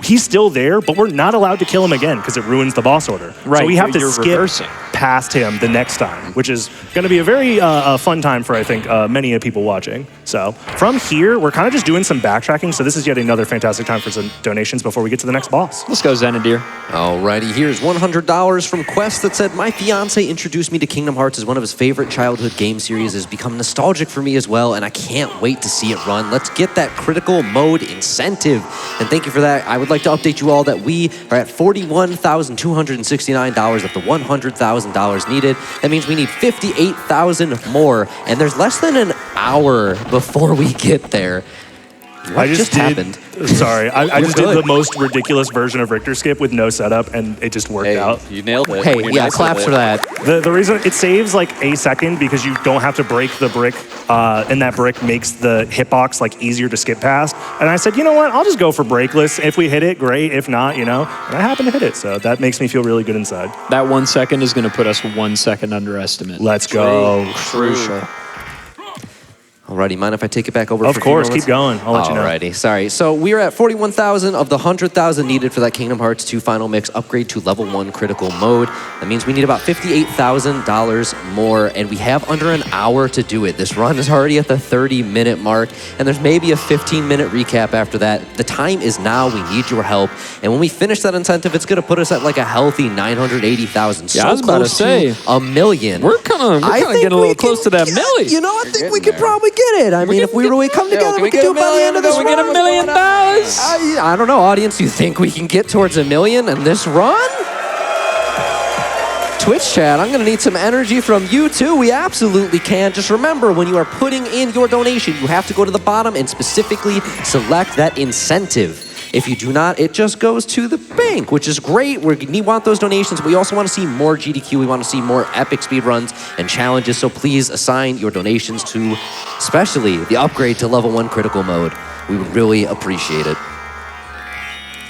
He's still there, but we're not allowed to kill him again because it ruins the boss order. Right, So we have to you're skip reversing. past him the next time, which is going to be a very fun time for, I think, many people watching. So from here, we're kind of just doing some backtracking. So this is yet another fantastic time for some donations before we get to the next boss. Let's go, Xenadir. Alrighty, here's $100 from Quest that said, my fiance introduced me to Kingdom Hearts as one of his favorite childhood game series. Has become nostalgic for me as well, and I can't wait to see it run. Let's get that critical mode incentive. And thank you for that. I would like to update you all that we are at $41,269 of the $100,000 needed. That means we need 58,000 more, and there's less than an hour before we get there. What just happened? Sorry, I just did good. the most ridiculous version of Richter skip with no setup, and it just worked Hey, out. you nailed it. Hey, You're yeah, nice claps with for it. that. The reason it saves like a second because you don't have to break the brick, and that brick makes the hitbox like easier to skip past. And I said, you know what? I'll just go for breakless. If we hit it, great. If not, and I happen to hit it, so that makes me feel really good inside. That 1 second is going to put us 1 second underestimate. Let's go. Crucial. Alrighty, mind if I take it back over? Of for a few course, moments? keep going. I'll let you know. Alrighty, sorry. So we are at 41,000 of the 100,000 needed for that Kingdom Hearts 2 Final Mix upgrade to level 1 critical mode. That means we need about $58,000 more, and we have under an hour to do it. This run is already at the 30-minute mark, and there's maybe a 15-minute recap after that. The time is now. We need your help, and when we finish that incentive, it's going to put us at like a healthy 980,000. Yeah, so I was about to close say. $1 million. We're kind of getting a little close to that million. You know, I think we getting could there. probably get it. I mean, if we really come together, can we we could get do a it by the end of this We run. get $1 million. I don't know, audience. You think we can get towards $1 million in this run? Twitch chat, I'm going to need some energy from you too. We absolutely can. Just remember, when you are putting in your donation, you have to go to the bottom and specifically select that incentive. If you do not, it just goes to the bank, which is great. We want those donations, but we also want to see more GDQ. We want to see more epic speed runs and challenges. So please assign your donations to, especially the upgrade to level 1 critical mode. We would really appreciate it.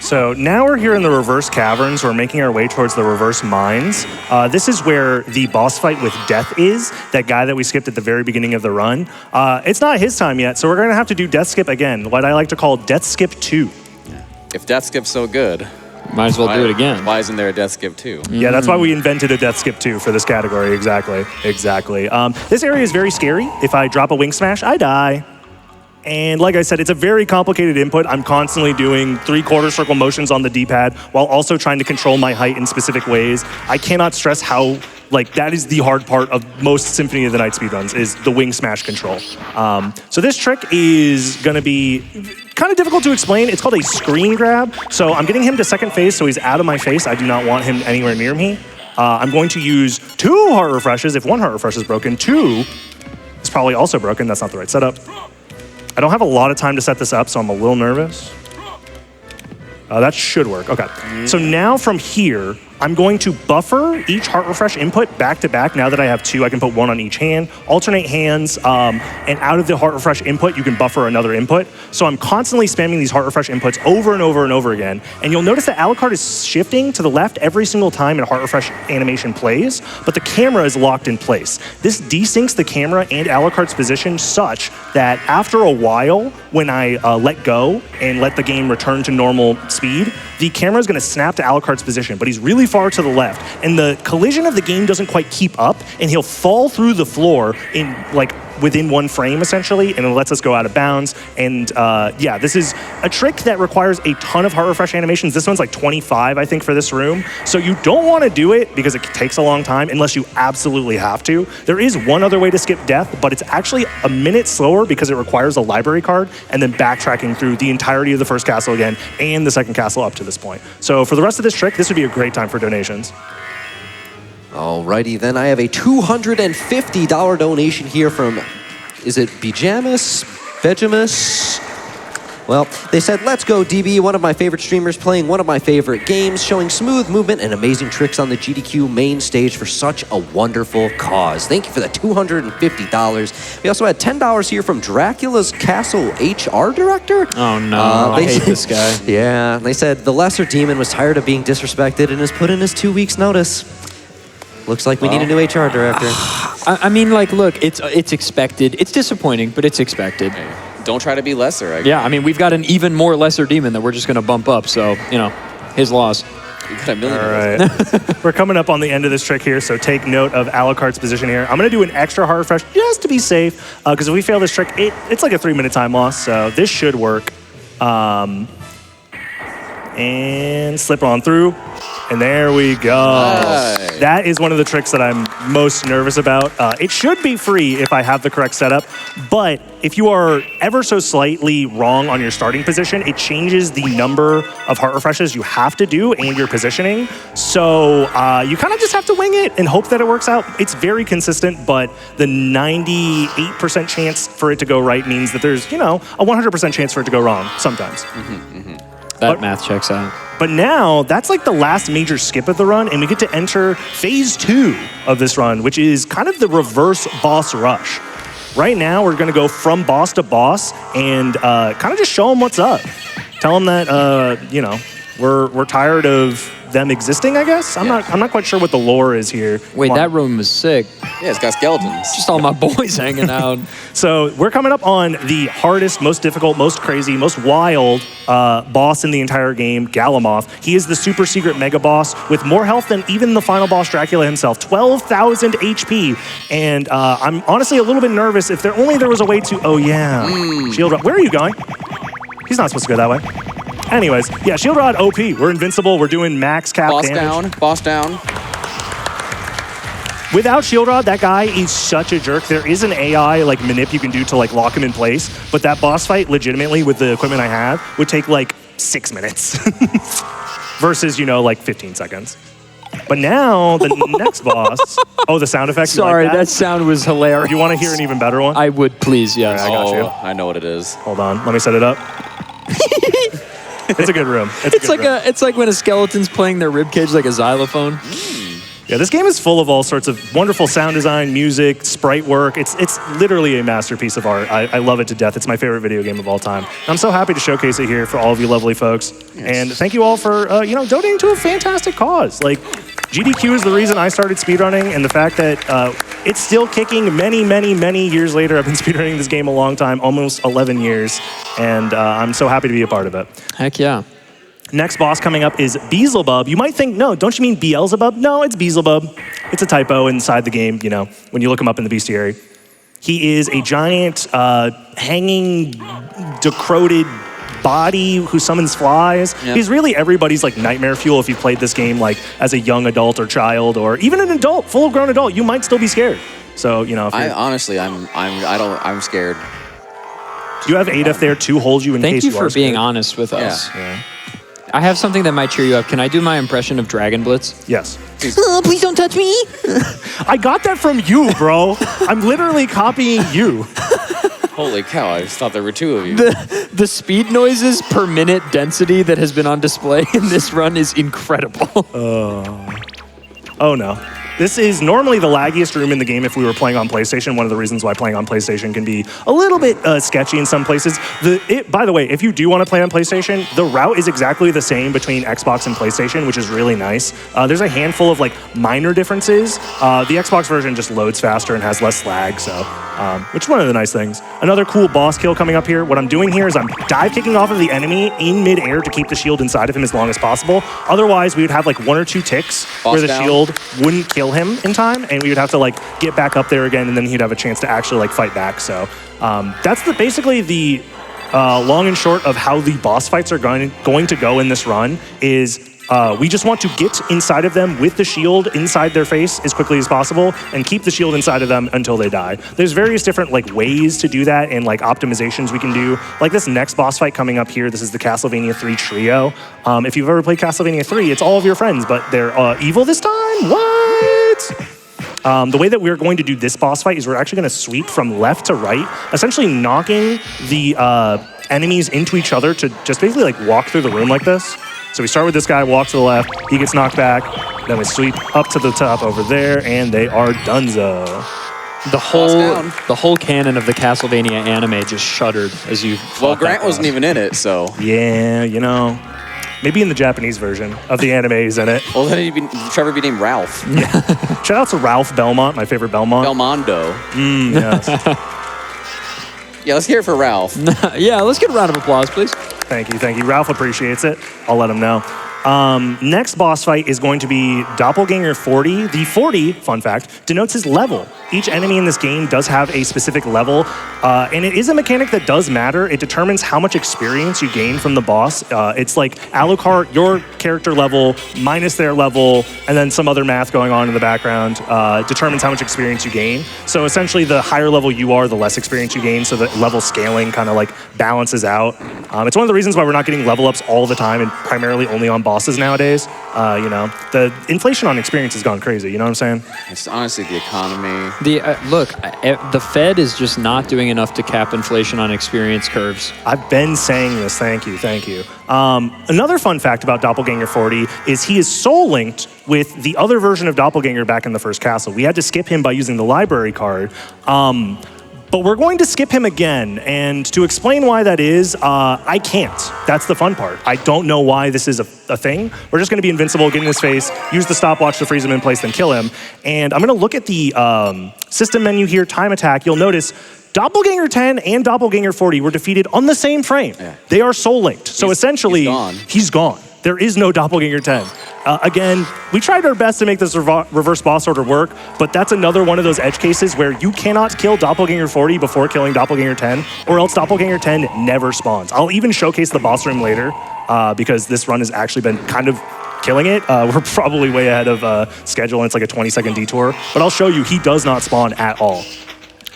So now we're here in the reverse caverns. We're making our way towards the reverse mines. This is where the boss fight with Death is, that guy that we skipped at the very beginning of the run. It's not his time yet, so we're going to have to do Death Skip again, what I like to call Death Skip 2. If Death Skip's so good, Might as well do it again. Why isn't there a Death Skip too? Yeah, that's why we invented a Death Skip 2 for this category. Exactly. This area is very scary. If I drop a wing smash, I die. And like I said, it's a very complicated input. I'm constantly doing 3/4 circle motions on the D-pad while also trying to control my height in specific ways. I cannot stress how, that is the hard part of most Symphony of the Night speedruns, is the wing smash control. So this trick is gonna be kind of difficult to explain. It's called a screen grab. So I'm getting him to second phase so he's out of my face. I do not want him anywhere near me. I'm going to use 2 heart refreshes. If 1 heart refresh is broken, 2 is probably also broken. That's not the right setup. I don't have a lot of time to set this up, so I'm a little nervous. That should work. Okay. So now from here, I'm going to buffer each heart refresh input back to back. Now that I have 2, I can put 1 on each hand, alternate hands, and out of the heart refresh input, you can buffer another input. So I'm constantly spamming these heart refresh inputs over and over and over again. And you'll notice that Alucard is shifting to the left every single time a heart refresh animation plays, but the camera is locked in place. This desyncs the camera and Alucard's position such that after a while, when I let go and let the game return to normal speed, the camera is going to snap to Alucard's position, but he's really far to the left, and the collision of the game doesn't quite keep up, and he'll fall through the floor in within 1 frame essentially, and it lets us go out of bounds. And yeah, this is a trick that requires a ton of heart refresh animations. This one's like 25, I think, for this room. So you don't want to do it because it takes a long time unless you absolutely have to. There is one other way to skip death, but it's actually a minute slower because it requires a library card and then backtracking through the entirety of the first castle again and the second castle up to this point. So for the rest of this trick, this would be a great time for donations. Alrighty, then I have a $250 donation here from, is it Bijamus? Vegemus? Well, they said, let's go, DB, one of my favorite streamers playing one of my favorite games, showing smooth movement and amazing tricks on the GDQ main stage for such a wonderful cause. Thank you for the $250. We also had $10 here from Dracula's Castle HR director. Oh, no. I hate this guy. Yeah, they said the lesser demon was tired of being disrespected and has put in his 2 weeks notice. Looks like we need a new HR director. I mean, like, look, it's expected. It's disappointing, but it's expected. Hey, don't try to be lesser. Yeah, I mean, we've got an even more lesser demon that we're just going to bump up. So, you know, his loss. You got a million. All right. We're coming up on the end of this trick here, so take note of Alucard's position here. I'm going to do an extra hard refresh just to be safe, because if we fail this trick, it's like a 3-minute time loss, so this should work. And slip on through. And there we go. Nice. That is one of the tricks that I'm most nervous about. It should be free if I have the correct setup, but if you are ever so slightly wrong on your starting position, it changes the number of heart refreshes you have to do and your positioning. So you kind of just have to wing it and hope that it works out. It's very consistent, but the 98% chance for it to go right means that there's, you know, a 100% chance for it to go wrong sometimes. That math checks out. But now, that's like the last major skip of the run, and we get to enter phase 2 of this run, which is kind of the reverse boss rush. Right now, we're gonna go from boss to boss and kind of just show them what's up. Tell them that, you know, we're tired of them existing, I guess? I'm not quite sure what the lore is here. Wait, that room was sick. Yeah, it's got skeletons. Just all my boys hanging out. So we're coming up on the hardest, most difficult, most crazy, most wild boss in the entire game, Galamoth. He is the super secret mega boss with more health than even the final boss, Dracula himself, 12,000 HP. And I'm honestly a little bit nervous if there was a way to, oh yeah, shield rod. Where are you going? He's not supposed to go that way. Anyways, yeah, shield rod OP. We're invincible. We're doing max cap damage. Boss down. Without shield rod, that guy is such a jerk. There is an AI like manip you can do to like lock him in place, but that boss fight, legitimately, with the equipment I have, would take like 6 minutes versus, you know, like 15 seconds. But now the next boss. Oh, the sound effect. Sorry, like that sound was hilarious. You want to hear an even better one? I would, please, yes. I got you. I know what it is. Hold on, let me set it up. It's a good room. It's like when a skeleton's playing their ribcage like a xylophone. Yeah, this game is full of all sorts of wonderful sound design, music, sprite work. It's literally a masterpiece of art. I love it to death. It's my favorite video game of all time. I'm so happy to showcase it here for all of you lovely folks. Yes. And thank you all for you know, donating to a fantastic cause. Like, GDQ is the reason I started speedrunning, and the fact that it's still kicking many, many, many years later. I've been speedrunning this game a long time, almost 11 years, and I'm so happy to be a part of it. Heck yeah. Next boss coming up is Beelzebub. You might think, no, don't you mean Beelzebub? No, it's Beelzebub. It's a typo inside the game, you know, when you look him up in the bestiary. He is a giant, hanging, decrepit body who summons flies. Yep. He's really everybody's like nightmare fuel if you played this game like as a young adult or child, or even an adult, full-grown adult. You might still be scared. So, you know, if honestly, I'm scared. Do you have adef there to hold you in case you are Thank you for being scared? honest with us. Yeah. I have something that might cheer you up. Can I do my impression of CavemanDCJ? Yes. Please don't touch me. I got that from you, bro. I'm literally copying you. Holy cow, I just thought there were two of you. The speed noises per minute density that has been on display in this run is incredible. Oh no. This is normally the laggiest room in the game if we were playing on PlayStation. One of the reasons why playing on PlayStation can be a little bit sketchy in some places. By the way, if you do want to play on PlayStation, the route is exactly the same between Xbox and PlayStation, which is really nice. There's a handful of like minor differences. The Xbox version just loads faster and has less lag, so which is one of the nice things. Another cool boss kill coming up here. What I'm doing here is I'm dive kicking off of the enemy in midair to keep the shield inside of him as long as possible. Otherwise, we would have like 1 or 2 ticks where the shield wouldn't kill him in time, and we would have to like get back up there again, and then he'd have a chance to actually like fight back. So that's basically the long and short of how the boss fights are going to go in this run. Is we just want to get inside of them with the shield inside their face as quickly as possible and keep the shield inside of them until they die. There's various different like ways to do that and like optimizations we can do. Like this next boss fight coming up here, this is the Castlevania 3 trio. If you've ever played Castlevania 3, it's all of your friends, but they're evil this time? What? The way that we're going to do this boss fight is we're actually going to sweep from left to right, essentially knocking the enemies into each other to just basically like walk through the room like this. So we start with this guy, walk to the left, he gets knocked back, then we sweep up to the top over there, and they are donezo. The whole canon of the Castlevania anime just shuddered as you. Well, Grant wasn't even in it, so. Yeah, you know, maybe in the Japanese version of the anime he's in it. Well, then Trevor be named Ralph. Shout out to Ralph Belmont, my favorite Belmont. Belmondo. Yes. Yeah, let's hear it for Ralph. Yeah, let's get a round of applause, please. Thank you. Ralph appreciates it. I'll let him know. Next boss fight is going to be Doppelganger 40. The 40, fun fact, denotes his level. Each enemy in this game does have a specific level, and it is a mechanic that does matter. It determines how much experience you gain from the boss. It's like Alucard, your character level minus their level, and then some other math going on in the background determines how much experience you gain. So essentially, the higher level you are, the less experience you gain, so the level scaling kind of like balances out. It's one of the reasons why we're not getting level ups all the time and primarily only on bosses nowadays. The inflation on experience has gone crazy. You know what I'm saying? It's honestly the economy. The Fed is just not doing enough to cap inflation on experience curves. I've been saying this. Thank you. Another fun fact about Doppelganger 40 is he is soul linked with the other version of Doppelganger back in the first castle. We had to skip him by using the library card. But we're going to skip him again, and to explain why that is, I can't. That's the fun part. I don't know why this is a thing. We're just going to be invincible, get in his face, use the stopwatch to freeze him in place, then kill him. And I'm going to look at the system menu here, time attack. You'll notice Doppelganger 10 and Doppelganger 40 were defeated on the same frame. Yeah. They are soul linked. So essentially, he's gone. There is no Doppelganger 10. Again, we tried our best to make this reverse boss order work, but that's another one of those edge cases where you cannot kill Doppelganger 40 before killing Doppelganger 10, or else Doppelganger 10 never spawns. I'll even showcase the boss room later, because this run has actually been kind of killing it. We're probably way ahead of schedule, and it's like a 20-second detour, but I'll show you, he does not spawn at all.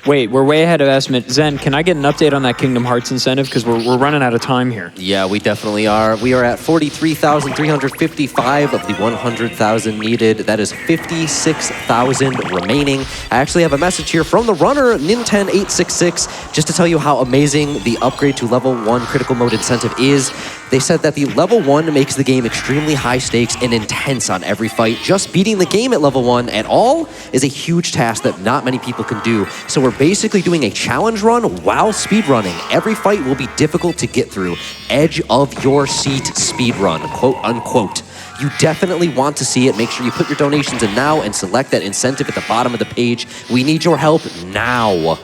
Wait, we're way ahead of estimate. Zen, can I get an update on that Kingdom Hearts incentive? Because we're running out of time here. Yeah, we definitely are. We are at 43,355 of the 100,000 needed. That is 56,000 remaining. I actually have a message here from the runner, Ninten866, just to tell you how amazing the upgrade to level 1 critical mode incentive is. They said that the level 1 makes the game extremely high stakes and intense on every fight. Just beating the game at level 1 at all is a huge task that not many people can do. So we're basically doing a challenge run while speedrunning. Every fight will be difficult to get through. Edge of your seat speedrun, quote unquote. You definitely want to see it. Make sure you put your donations in now and select that incentive at the bottom of the page. We need your help now.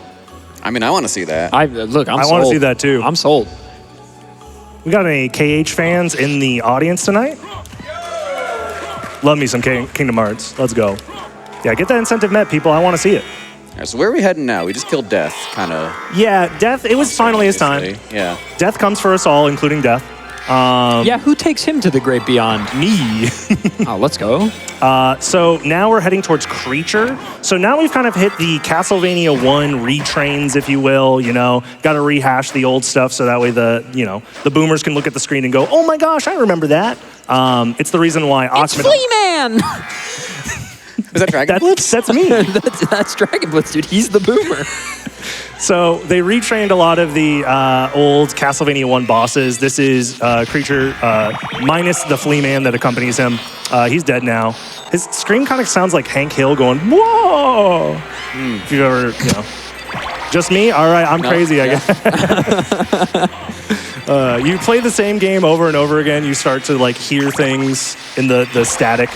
I mean, I want to see that. I want to see that too. I'm sold. We got any KH fans in the audience tonight? Love me some Kingdom Hearts. Let's go. Yeah, get that incentive met, people. I want to see it. All right, so where are we heading now? We just killed Death, kind of. Yeah, Death, it was finally his time. Yeah. Death comes for us all, including Death. Who takes him to the great beyond? Me. Oh, let's go. So now we're heading towards Creature. So now we've kind of hit the Castlevania 1 retrains, if you will, got to rehash the old stuff so that way the boomers can look at the screen and go, oh my gosh, I remember that. It's the reason why It's Flea-Man! Is that DragonBlitz? That's me. that's DragonBlitz, dude. He's the boomer. So they retrained a lot of the old Castlevania 1 bosses. This is Creature minus the Flea Man that accompanies him. He's dead now. His scream kind of sounds like Hank Hill going, whoa! If you've ever, just me? All right, I'm crazy, I guess. You play the same game over and over again, you start to hear things in the static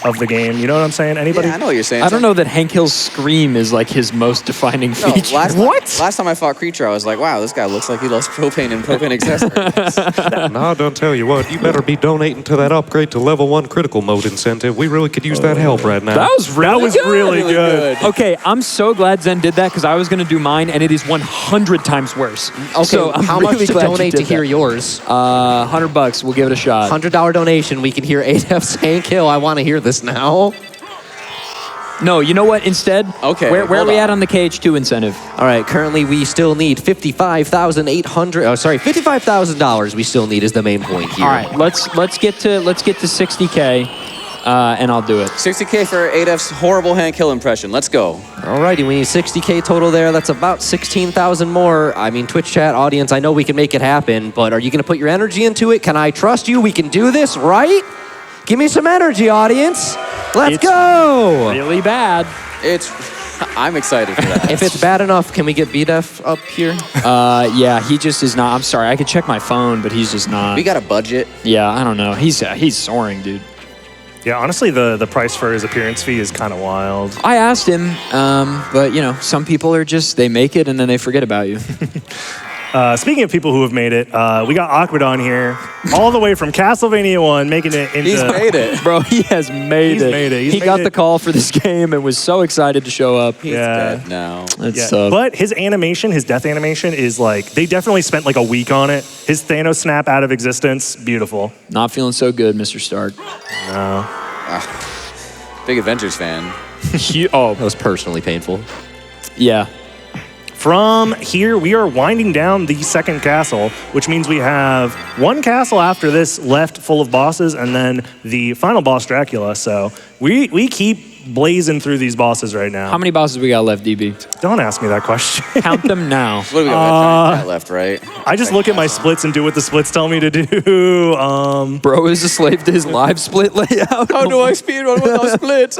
of the game. You know what I'm saying? Anybody? Yeah, I know what you're saying. I don't know that Hank Hill's scream is his most defining feature. Last time I fought Creature, I was like, wow, this guy looks like he loves propane and propane accessories. No, don't tell you what. You better be donating to that upgrade to level 1 critical mode incentive. We really could use that help right now. That was really good. Okay, I'm so glad Zen did that because I was going to do mine and it is 100 times worse. Okay, so how much to donate to hear yours? $100. We'll give it a shot. $100 donation. We can hear ADEF's Hank Hill. I want to hear this now. No, you know what? Instead, where are we at on the KH2 incentive? All right, currently we still need $55,000 we still need is the main point here. All right, let's get to 60K. and I'll do it. 60K for adef's horrible hand kill impression. Let's go. Alrighty, we need 60K total there. That's about 16,000 more. I mean, Twitch chat audience, I know we can make it happen, but are you going to put your energy into it? Can I trust you? We can do this, right? Give me some energy, audience. Let's go. Really bad. I'm excited for that. If it's bad enough, can we get BDEF up here? Yeah, he just is not. I'm sorry, I could check my phone, but he's just not. We got a budget. Yeah, I don't know. He's soaring, dude. Yeah, honestly, the price for his appearance fee is kind of wild. I asked him, but you know, some people are just, they make it and then they forget about you. Speaking of people who have made it, we got Aquadon here, all the way from Castlevania 1, making it into... He's made it. Bro, he has made it. He got the call for this game and was so excited to show up. He's dead now. But his animation, his death animation is like, they definitely spent like a week on it. His Thanos snap out of existence, beautiful. Not feeling so good, Mr. Stark. No. Big Avengers fan. That was personally painful. Yeah. From here, we are winding down the second castle, which means we have one castle after this left full of bosses, and then the final boss, Dracula. So we keep blazing through these bosses right now. How many bosses we got left, DB? Don't ask me that question. Count them now. What do we got? Giant left, right? I just look at my splits and do what the splits tell me to do. Bro is a slave to his live split layout. How do I speedrun without splits?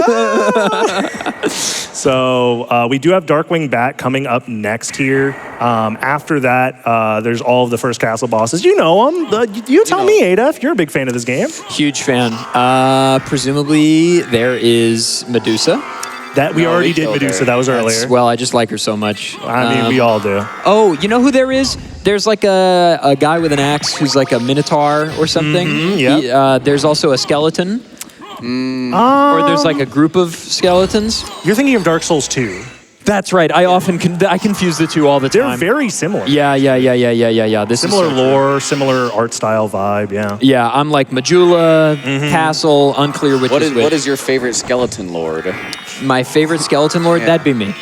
So we do have Darkwing Bat coming up next here. After that, there's all of the first castle bosses. You know them. You tell me, adef. You're a big fan of this game. Huge fan. Presumably there is Medusa. That we already did killed Medusa. her. That was earlier. Well, I just like her so much. I mean, we all do. Oh, you know who there is? There's like a guy with an axe who's like a minotaur or something. yeah. There's also a skeleton. Or there's like a group of skeletons. You're thinking of Dark Souls 2. That's right. I often I confuse the two all the They're time. very similar. Yeah. This Similar is so lore, similar art style vibe, yeah. Yeah, I'm like Majula, Castle, unclear which is which. What is your favorite skeleton lord? My favorite skeleton lord? Yeah. That'd be me.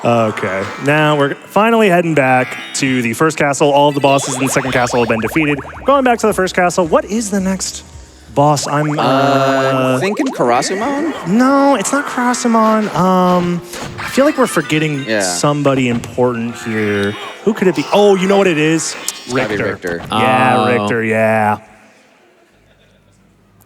Okay, now we're finally heading back to the first castle. All of the bosses in the second castle have been defeated. Going back to the first castle, what is the next boss? I'm thinking Karasumon? No, it's not Karasamon. I feel like we're forgetting somebody important here. Who could it be? Oh, you know what it is? Richter. Richter. Yeah, Richter, yeah.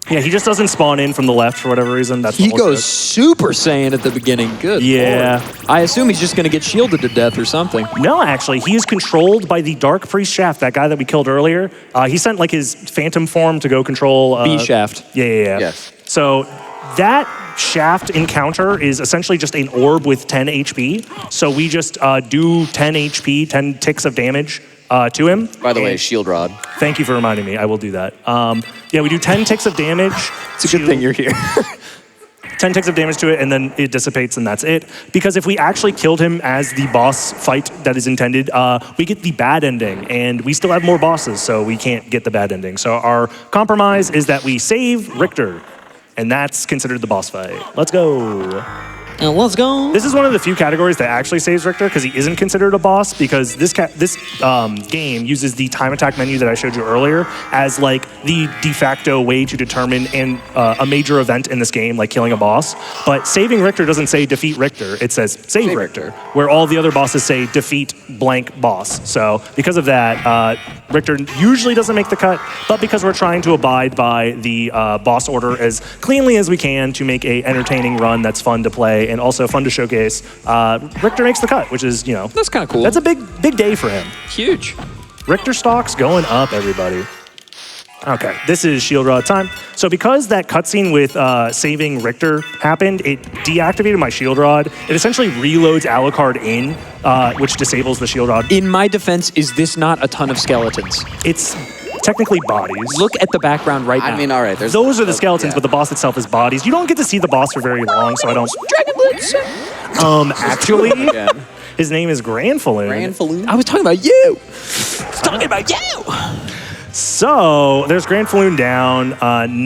Yeah, he just doesn't spawn in from the left for whatever reason. That's the He whole goes joke. Super Saiyan at the beginning. Good Yeah. Lord. I assume he's just going to get shielded to death or something. No, actually, he is controlled by the Dark Priest Shaft, that guy that we killed earlier. He sent like his phantom form to go control... B-Shaft. Yeah. Yes. So that shaft encounter is essentially just an orb with 10 HP. So we just do 10 HP, 10 ticks of damage to him. By the way, shield rod. Thank you for reminding me. I will do that. Yeah, we do 10 ticks of damage. It's a good thing you're here. 10 ticks of damage to it, and then it dissipates, and that's it. Because if we actually killed him as the boss fight that is intended, we get the bad ending, and we still have more bosses, so we can't get the bad ending. So our compromise is that we save Richter, and that's considered the boss fight. Let's go. Let's go. This is one of the few categories that actually saves Richter because he isn't considered a boss, because this game uses the time attack menu that I showed you earlier as like the de facto way to determine a major event in this game, like killing a boss. But saving Richter doesn't say defeat Richter, it says save Richter, where all the other bosses say defeat blank boss. So because of that, Richter usually doesn't make the cut, but because we're trying to abide by the boss order as cleanly as we can to make a entertaining run that's fun to play and also fun to showcase, Richter makes the cut, which is, you know... That's kind of cool. That's a big day for him. Huge. Richter stocks going up, everybody. Okay, this is shield rod time. So because that cutscene with saving Richter happened, it deactivated my shield rod. It essentially reloads Alucard in, which disables the shield rod. In my defense, is this not a ton of skeletons? It's technically bodies. Look at the background right now. I mean, all right. Those are the skeletons, but the boss itself is bodies. You don't get to see the boss for very long, so I don't... Actually, his name is Granfaloon. I was talking about you. So there's Granfaloon down.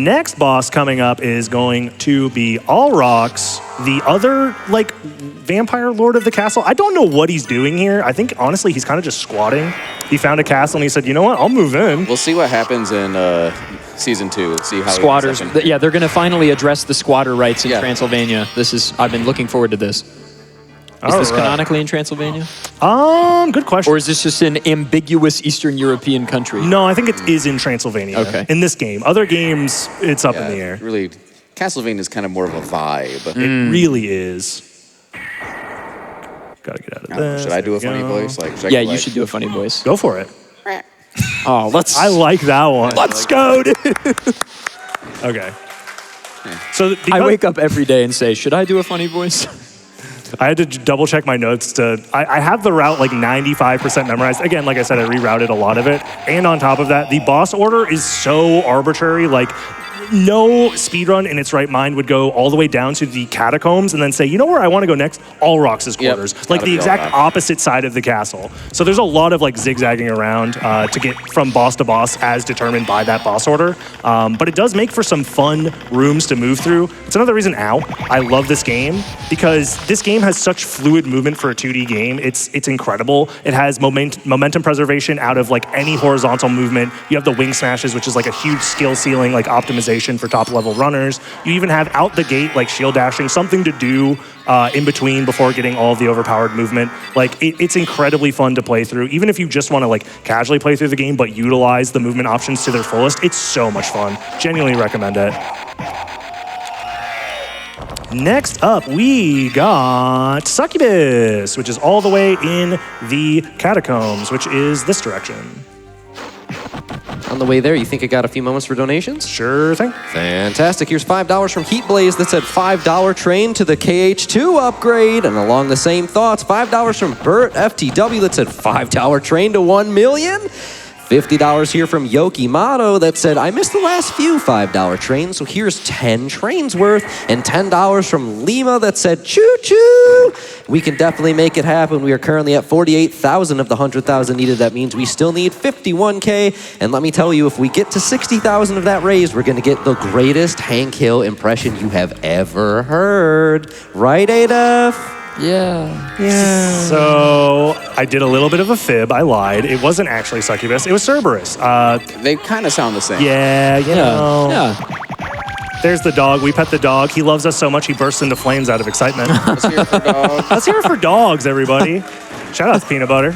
Next boss coming up is going to be Alrox, the other like vampire lord of the castle. I don't know what he's doing here. I think honestly he's kind of just squatting. He found a castle and he said, you know what, I'll move in. We'll see what happens in season 2. See how Squatters. Yeah, they're going to finally address the squatter rights in Yeah. Transylvania. I've been looking forward to this. Is this canonically in Transylvania? Good question. Or is this just an ambiguous Eastern European country? No, I think it is in Transylvania. Okay. In this game. Other games, it's up in the air. Really, Castlevania is kind of more of a vibe. It really is. Gotta get out of this. Should I do a There we funny go. voice? Like, Yeah, you should do a funny voice. Go for it. Oh, let's. I like that one. Let's go, dude. Okay. So I wake up every day and say, should I do a funny voice? I had to double check my notes I have the route like 95% memorized. Again, like I said, I rerouted a lot of it. And on top of that, the boss order is so arbitrary. Like, no speedrun in its right mind would go all the way down to the catacombs and then say, you know where I want to go next? Allrox's quarters. It's Like gotta the be exact all that. opposite side of the castle. So there's a lot of like zigzagging around to get from boss to boss as determined by that boss order. But it does make for some fun rooms to move through. It's another reason, I love this game because this game has such fluid movement for a 2D game. It's incredible. It has momentum preservation out of like any horizontal movement. You have the wing smashes, which is like a huge skill ceiling, like optimization for top level runners. You even have out the gate, like shield dashing, something to do in between before getting all of the overpowered movement. Like it's incredibly fun to play through. Even if you just want to like casually play through the game, but utilize the movement options to their fullest, it's so much fun. Genuinely recommend it. Next up, we got Succubus, which is all the way in the catacombs, which is this direction. On the way there, you think I got a few moments for donations? Sure thing. Fantastic. Here's $5 from Heatblaze that said $5 train to the KH2 upgrade. And along the same thoughts, $5 from Bert FTW that said $5 train to 1 million. $50 here from Yoki Mato that said, I missed the last few $5 trains, so here's 10 trains worth. And $10 from Lima that said, choo-choo. We can definitely make it happen. We are currently at 48,000 of the 100,000 needed. That means we still need 51K. And let me tell you, if we get to 60,000 of that raised, we're going to get the greatest Hank Hill impression you have ever heard. Right, Adef? Yeah. So I did a little bit of a fib. I lied. It wasn't actually Succubus. It was Cerberus. They kind of sound the same. Yeah, you know. Yeah. There's the dog. We pet the dog. He loves us so much he bursts into flames out of excitement. Let's hear it for dogs. Let's hear it for dogs, everybody. Shout out to Peanut Butter.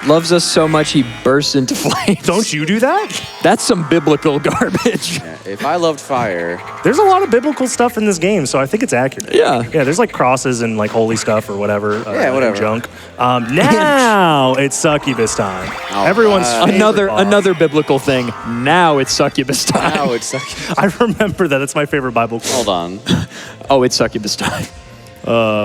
Loves us so much he bursts into flames. Don't you do that? That's some biblical garbage. Yeah, if I loved fire, There's a lot of biblical stuff in this game, so I think it's accurate. Yeah. Yeah, there's like crosses and like holy stuff or whatever. Yeah, whatever. Junk. Now it's Succubus time. All Everyone's right. favorite boss. Another biblical thing. Now it's Succubus time. now it's succubus. I remember that. It's my favorite Bible quote. Hold on. Oh, it's Succubus time.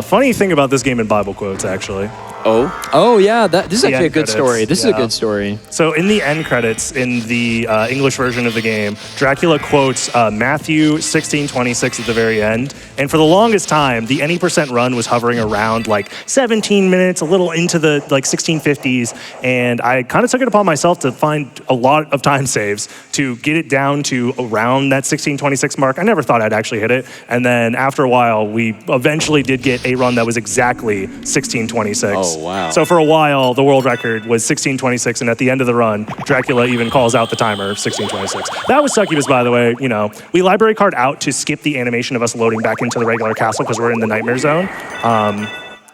Funny thing about this game in Bible quotes, actually. Oh yeah, this is The actually a end good credits, story. This is a yeah. good story. So in the end credits, in the English version of the game, Dracula quotes Matthew 16:26 at the very end. And for the longest time, the any percent run was hovering around like 17 minutes, a little into the like 1650s. And I kind of took it upon myself to find a lot of time saves to get it down to around that 16:26 mark. I never thought I'd actually hit it. And then after a while, we eventually did get a run that was exactly 16:26. Oh, wow. So for a while, the world record was 16:26, and at the end of the run, Dracula even calls out the timer, 16:26. That was Succubus, by the way. You know, we library card out to skip the animation of us loading back into the regular castle because we're in the Nightmare Zone.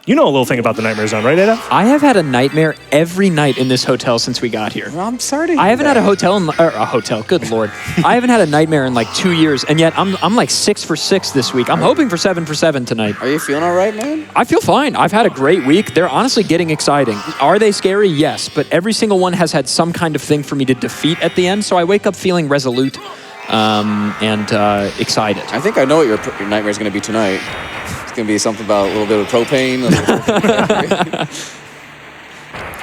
You know a little thing about the Nightmare Zone, right, Ada? I have had a nightmare every night in this hotel since we got here. I'm sorry to hear I haven't that. had a hotel. Good lord, I haven't had a nightmare in like 2 years, and yet I'm like 6 for 6 this week. I'm hoping for 7 for 7 tonight. Are you feeling all right, man? I feel fine. I've had a great week. They're honestly getting exciting. Are they scary? Yes, but every single one has had some kind of thing for me to defeat at the end. So I wake up feeling resolute and excited. I think I know what your nightmare is going to be tonight. It's going to be something about a little bit of propane.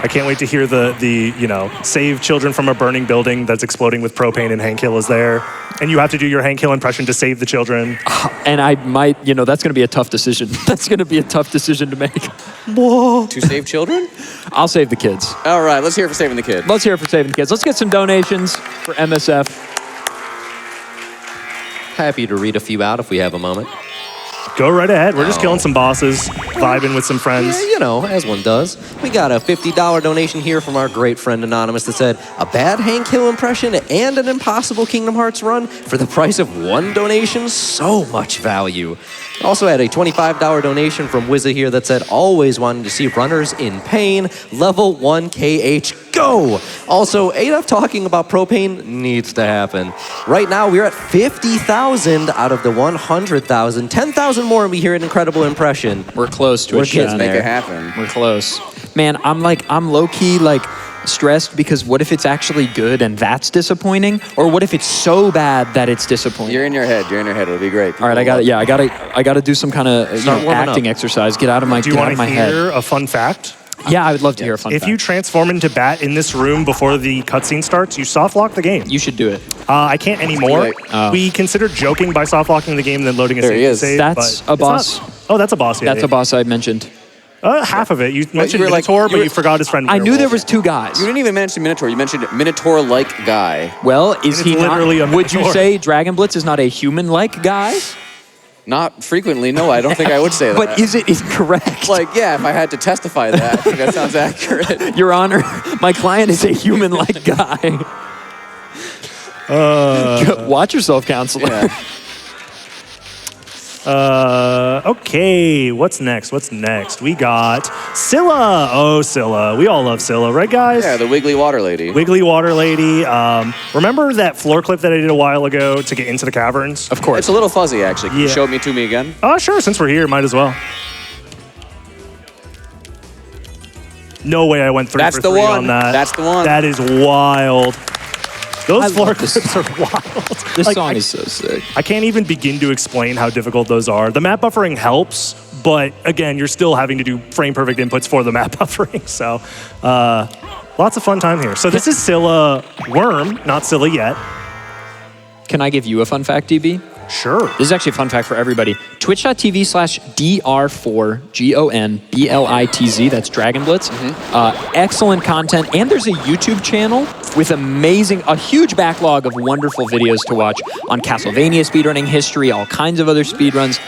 I can't wait to hear the you know, save children from a burning building that's exploding with propane and Hank Hill is there. And you have to do your Hank Hill impression to save the children. And I might, that's going to be a tough decision. That's going to be a tough decision to make. Whoa. To save children? I'll save the kids. All right, let's hear it for saving the kid. Let's hear it for saving the kids. Let's get some donations for MSF. Happy to read a few out if we have a moment. Go right ahead. We're just killing some bosses, vibing with some friends. Yeah, you know, as one does. We got a $50 donation here from our great friend Anonymous that said, a bad Hank Hill impression and an impossible Kingdom Hearts run for the price of one donation. So much value. Also had a $25 donation from Wizza here that said, always wanted to see runners in pain. Level 1 KH, go! Also, adef talking about propane needs to happen. Right now, we're at 50,000 out of the 100,000. 10,000 more and we hear an incredible impression. We're close to We're it, kids, Shad. Make it happen. We're close. Man, I'm low-key, like, stressed because what if it's actually good and that's disappointing? Or what if it's so bad that it's disappointing? You're in your head. You're in your head. It'll be great. All right, I got to do some kind of acting exercise. Get out of my Do you want to head. hear a fun fact? Yeah, I would love to hear a fun If fact. you transform into Bat in this room before the cutscene starts, you soft lock the game. You should do it. I can't anymore. late. Oh. We considered joking by soft locking the game and then loading a There he save. is. Save, That's but a it's boss. not- Oh, that's a boss. Yeah, That's a boss I mentioned. Half of it. You mentioned were like- Minotaur, you but were- you forgot his friend. I knew there Werewolf. was two guys. You didn't even mention Minotaur. You mentioned Minotaur-like guy. Well, is It's he literally not? a Would you Minotaur. say Dragonblitz is not a human-like guy? Not frequently, no. I don't think I would say that. But is it incorrect? Like, yeah, if I had to testify that, I think that sounds accurate. Your Honor, my client is a human-like guy. Watch yourself, counselor. Yeah. Okay, what's next? What's next? We got Scylla. Oh, Scylla. We all love Scylla, right, guys? Yeah, the Wiggly Water Lady. Wiggly Water Lady. Remember that floor clip that I did a while ago to get into the caverns? Of course. It's a little fuzzy, actually. Can you Yeah. show it to me again? Oh, sure. Since we're here, might as well. No way I went 3 That's for the 3 one. on that. That's the one. That is wild. Those I floor love this. clips are wild. This Like, song is so sick. I can't even begin to explain how difficult those are. The map buffering helps, but again, you're still having to do frame perfect inputs for the map buffering. So lots of fun time here. So this is Scylla Worm, not Scylla yet. Can I give you a fun fact, DB? Sure. This is actually a fun fact for everybody. Twitch.tv/DR4GONBLITZ. That's DragonBlitz. Excellent content. And there's a YouTube channel with a huge backlog of wonderful videos to watch on Castlevania speedrunning history, all kinds of other speedruns.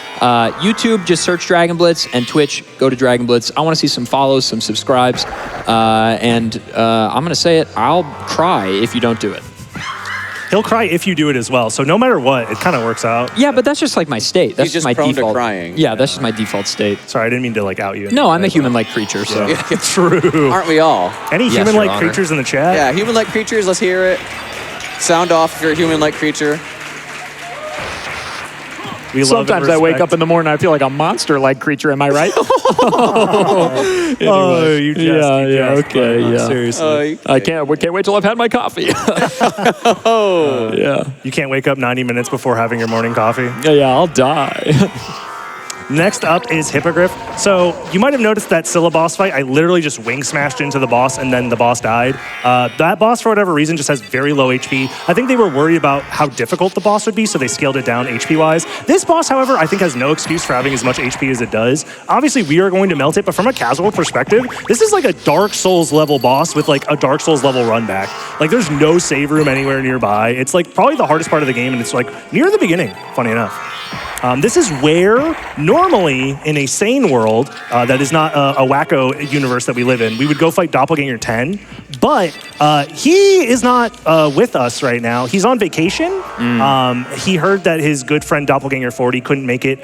YouTube, just search DragonBlitz, and Twitch, go to DragonBlitz. I want to see some follows, some subscribes, and I'm going to say it, I'll cry if you don't do it. He'll cry if you do it as well. So no matter what, it kind of works out. Yeah, but that's just like my state. That's He's just my prone to default. crying. Yeah, that's just my default state. Sorry, I didn't mean to like out you. No, I'm a human-like creature, so. Yeah. True. Aren't we all? Any Yes, human-like Your Honor. creatures in the chat? Yeah, human-like creatures, let's hear it. Sound off if you're a human-like creature. We love Sometimes and I wake respect. up in the morning and I feel like a monster-like creature. Am I right? Oh, you just. Yeah, you yeah, just, okay, but, yeah. Seriously. I can't wait till I've had my coffee. Yeah. You can't wake up 90 minutes before having your morning coffee. Yeah, I'll die. Next up is Hippogriff. So you might have noticed that Scylla boss fight, I literally just wing smashed into the boss and then the boss died. That boss, for whatever reason, just has very low HP. I think they were worried about how difficult the boss would be, so they scaled it down HP-wise. This boss, however, I think has no excuse for having as much HP as it does. Obviously, we are going to melt it, but from a casual perspective, this is like a Dark Souls level boss with like a Dark Souls level run back. Like there's no save room anywhere nearby. It's like probably the hardest part of the game, and it's like near the beginning, funny enough. This is where, normally, in a sane world that is not a wacko universe that we live in, we would go fight Doppelganger 10, but he is not with us right now. He's on vacation. He heard that his good friend Doppelganger 40 couldn't make it,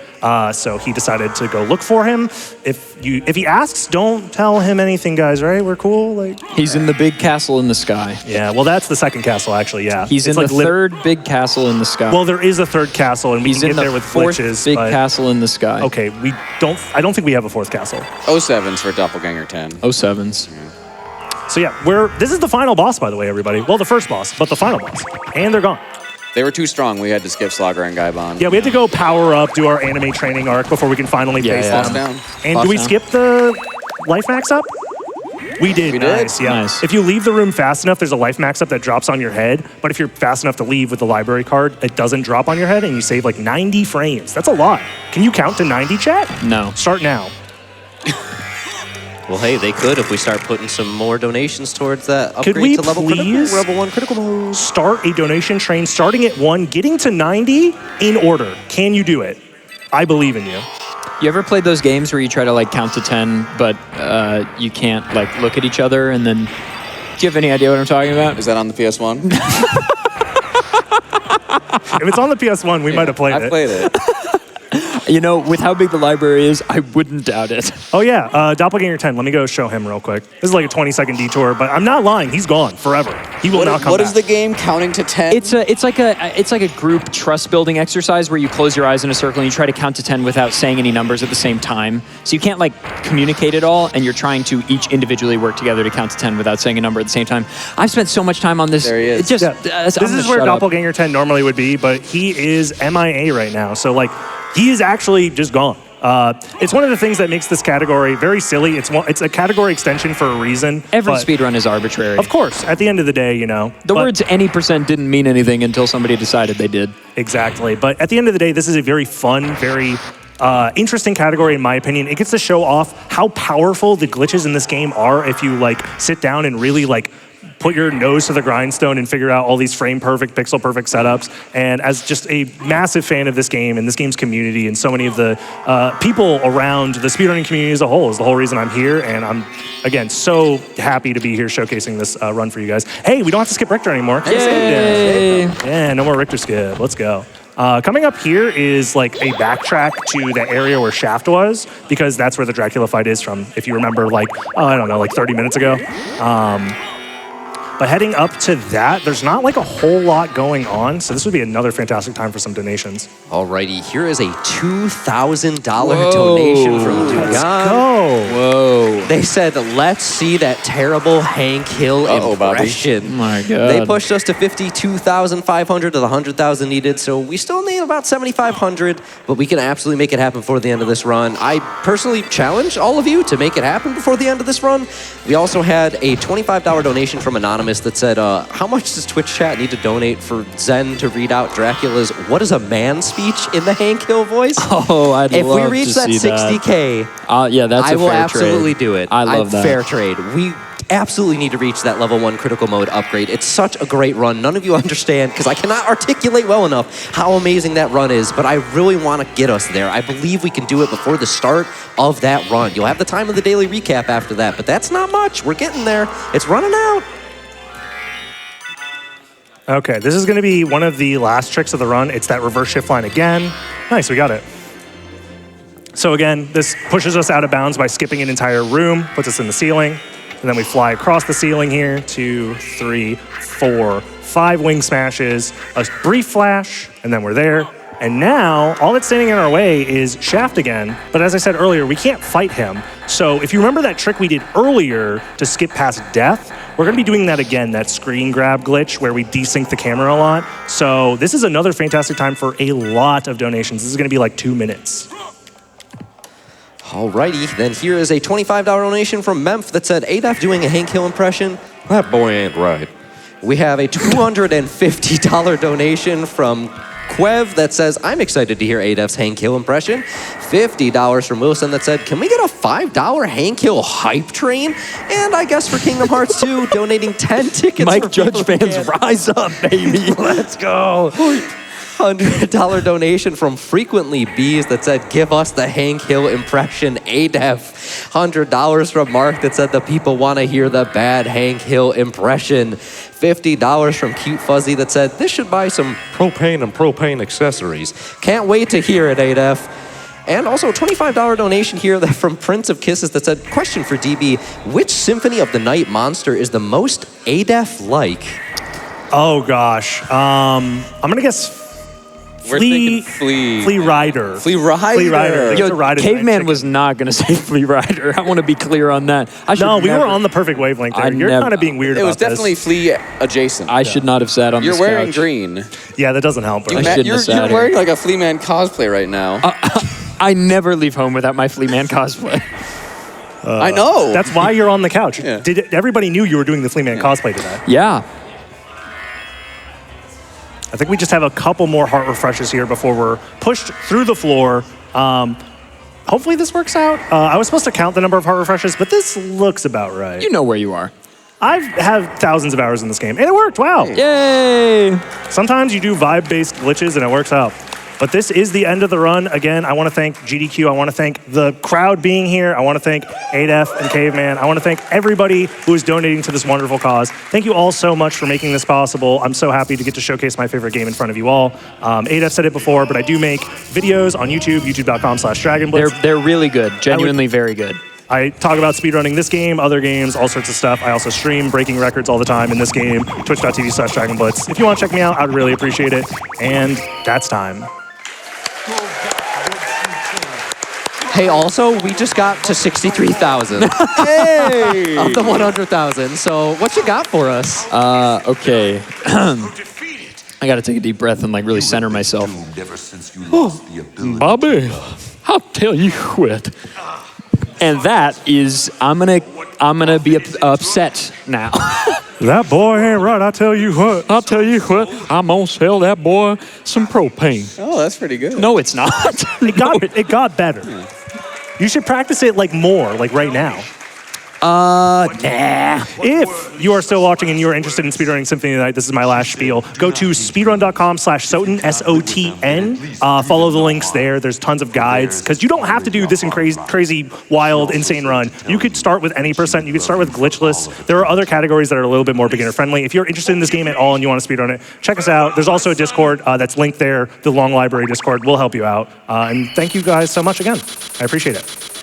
so he decided to go look for him. If he asks, don't tell him anything, guys, right? We're cool? Like, He's in the big castle in the sky. yeah, well, that's the second castle, actually, yeah. He's It's in like the third big castle in the sky. Well, there is a third castle, and we He's can in get the there with fourth glitches, big but- castle in the sky. Okay, I don't think we have a fourth castle. 07's for Doppelganger 10. 07s. So yeah, this is the final boss, by the way, everybody. Well, the first boss, but the final boss. And they're gone. They were too strong. We had to skip Slogger and Gaibon. Yeah, we had to go power up, do our anime training arc before we can finally Yeah, face yeah. Boss them. down. And Boss do we down. skip the life max up? We did. We did? Nice, yeah. Nice. If you leave the room fast enough, there's a life max up that drops on your head. But if you're fast enough to leave with the library card, it doesn't drop on your head, and you save like 90 frames. That's a lot. Can you count to 90, chat? No. Start now. Well, hey, they could if we start putting some more donations towards that upgrade Could we to level please level 1 critical mode. start a donation train starting at 1, getting to 90 in order? Can you do it? I believe in you. You ever played those games where you try to like count to 10, but you can't like look at each other and then... Do you have any idea what I'm talking about? Is that on the PS1? If it's on the PS1, we might have played it. I played it. You know, with how big the library is, I wouldn't doubt it. Oh yeah, Doppelganger 10. Let me go show him real quick. This is like a 20-second detour, but I'm not lying. He's gone forever. He will not come What back. is the game? Counting to 10? It's like a group trust building exercise where you close your eyes in a circle and you try to count to 10 without saying any numbers at the same time. So you can't like communicate it all, and you're trying to each individually work together to count to 10 without saying a number at the same time. I've spent so much time on this. There he is. It just, This is where Doppelganger 10 normally would be, but he is MIA right now. So like, he is actually just gone. It's one of the things that makes this category very silly. It's a category extension for a reason. Every but speedrun is arbitrary. of course, at the end of the day, you know. The words any percent didn't mean anything until somebody decided they did. Exactly. But at the end of the day, this is a very fun, very interesting category, in my opinion. It gets to show off how powerful the glitches in this game are if you like sit down and really like put your nose to the grindstone and figure out all these frame perfect, pixel perfect setups. And as just a massive fan of this game and this game's community and so many of the people around the speedrunning community as a whole is the whole reason I'm here. And I'm, again, so happy to be here showcasing this run for you guys. Hey, we don't have to skip Richter anymore. Yay! Yeah, no more Richter skip. Let's go. Coming up here is like a backtrack to the area where Shaft was, because that's where the Dracula fight is from, if you remember, like, I don't know, like 30 minutes ago. But heading up to that, there's not like a whole lot going on, so this would be another fantastic time for some donations. Alrighty, here is a $2,000 donation from Dugan. Let's go. Whoa. They said, let's see that terrible Hank Hill impression. Oh my God. They pushed us to 52,500 of the 100,000 needed, so we still need about 7,500, but we can absolutely make it happen before the end of this run. I personally challenge all of you to make it happen before the end of this run. We also had a $25 donation from Anonymous that said, how much does Twitch chat need to donate for Zen to read out Dracula's "What is a man" speech in the Hank Hill voice? Oh, I'd if love we reach to that see 60K, yeah, that's I will fair absolutely trade. do it. I love that. Fair trade. We absolutely need to reach that level 1 critical mode upgrade. It's such a great run. None of you understand, because I cannot articulate well enough how amazing that run is, but I really want to get us there. I believe we can do it before the start of that run. You'll have the time of the daily recap after that, but that's not much. We're getting there. It's running out. Okay, this is going to be one of the last tricks of the run. It's that reverse shift line again. Nice, we got it. So again, this pushes us out of bounds by skipping an entire room, puts us in the ceiling, and then we fly across the ceiling here. 2, 3, 4, 5 wing smashes, a brief flash, and then we're there. And now, all that's standing in our way is Shaft again. But as I said earlier, we can't fight him. So if you remember that trick we did earlier to skip past death, we're going to be doing that again, that screen grab glitch where we desync the camera a lot. So this is another fantastic time for a lot of donations. This is going to be like 2 minutes. Alrighty, then here is a $25 donation from Memph that said, adef doing a Hank Hill impression. That boy ain't right. We have a $250 donation from Quev that says, I'm excited to hear adef's Hank Hill impression. $50 from Wilson that said, can we get a $5 Hank Hill hype train? And I guess for Kingdom Hearts 2, donating 10 tickets. Mike Judge fans, rise up, baby. Let's go. $100 donation from Frequently Bees that said, give us the Hank Hill impression, adef. $100 from Mark that said, the people want to hear the bad Hank Hill impression. $50 from Cute Fuzzy that said, this should buy some Propane and propane accessories. can't wait to hear it, adef. And also a $25 donation here that from Prince of Kisses that said, question for DB, which Symphony of the Night monster is the most adef-like? Oh gosh, I'm gonna guess We're thinking Flea. Flea Rider. Flea Rider. Flea Rider. Yo, The Rider Caveman Night was not going to say Flea Rider. I want to be clear on that. No, we were on the perfect wavelength there. You're kind of being weird It about was definitely this. Flea adjacent. I should not have sat on You're this wearing couch. green. Yeah, that doesn't help. You I Right? shouldn't have sat you're here. wearing like a Flea Man cosplay right now. I never leave home without my Flea Man cosplay. I know. That's why you're on the couch. Yeah. Everybody knew you were doing the Flea Man cosplay today. Yeah. I think we just have a couple more heart refreshes here before we're pushed through the floor. Hopefully this works out. I was supposed to count the number of heart refreshes, but this looks about right. You know where you are. I've had thousands of hours in this game, and it worked. Wow. Yay! Sometimes you do vibe-based glitches, and it works out. But this is the end of the run. Again, I want to thank GDQ. I want to thank the crowd being here. I want to thank adef and Caveman. I want to thank everybody who is donating to this wonderful cause. Thank you all so much for making this possible. I'm so happy to get to showcase my favorite game in front of you all. adef said it before, but I do make videos on YouTube, youtube.com/DragonsBlitz. They're really good, genuinely very good. I talk about speedrunning this game, other games, all sorts of stuff. I also stream breaking records all the time in this game, twitch.tv/DragonBlitz. If you want to check me out, I'd really appreciate it. And that's time. Hey, also, we just got to 63,000 hey! of the 100,000. So what you got for us? Okay. I gotta take a deep breath and like really center myself. Bobby, I'll tell you what. And that is, I'm gonna be upset now. That boy ain't right, I tell you what. I'll tell you what, I'm gonna sell that boy some propane. Oh, that's pretty good. No, it's not. It got better. You should practice it like more, like right now. Nah. If you are still watching and you are interested in speedrunning Symphony tonight, this is my last spiel. Go to speedrun.com/Sotn, SOTN. Follow the links there. There's tons of guides, because you don't have to do this in crazy, wild, insane run. You could start with any percent. You could start with glitchless. There are other categories that are a little bit more beginner friendly. If you're interested in this game at all and you want to speedrun it, check us out. There's also a Discord that's linked there. The Long Library Discord will help you out. And thank you guys so much again. I appreciate it.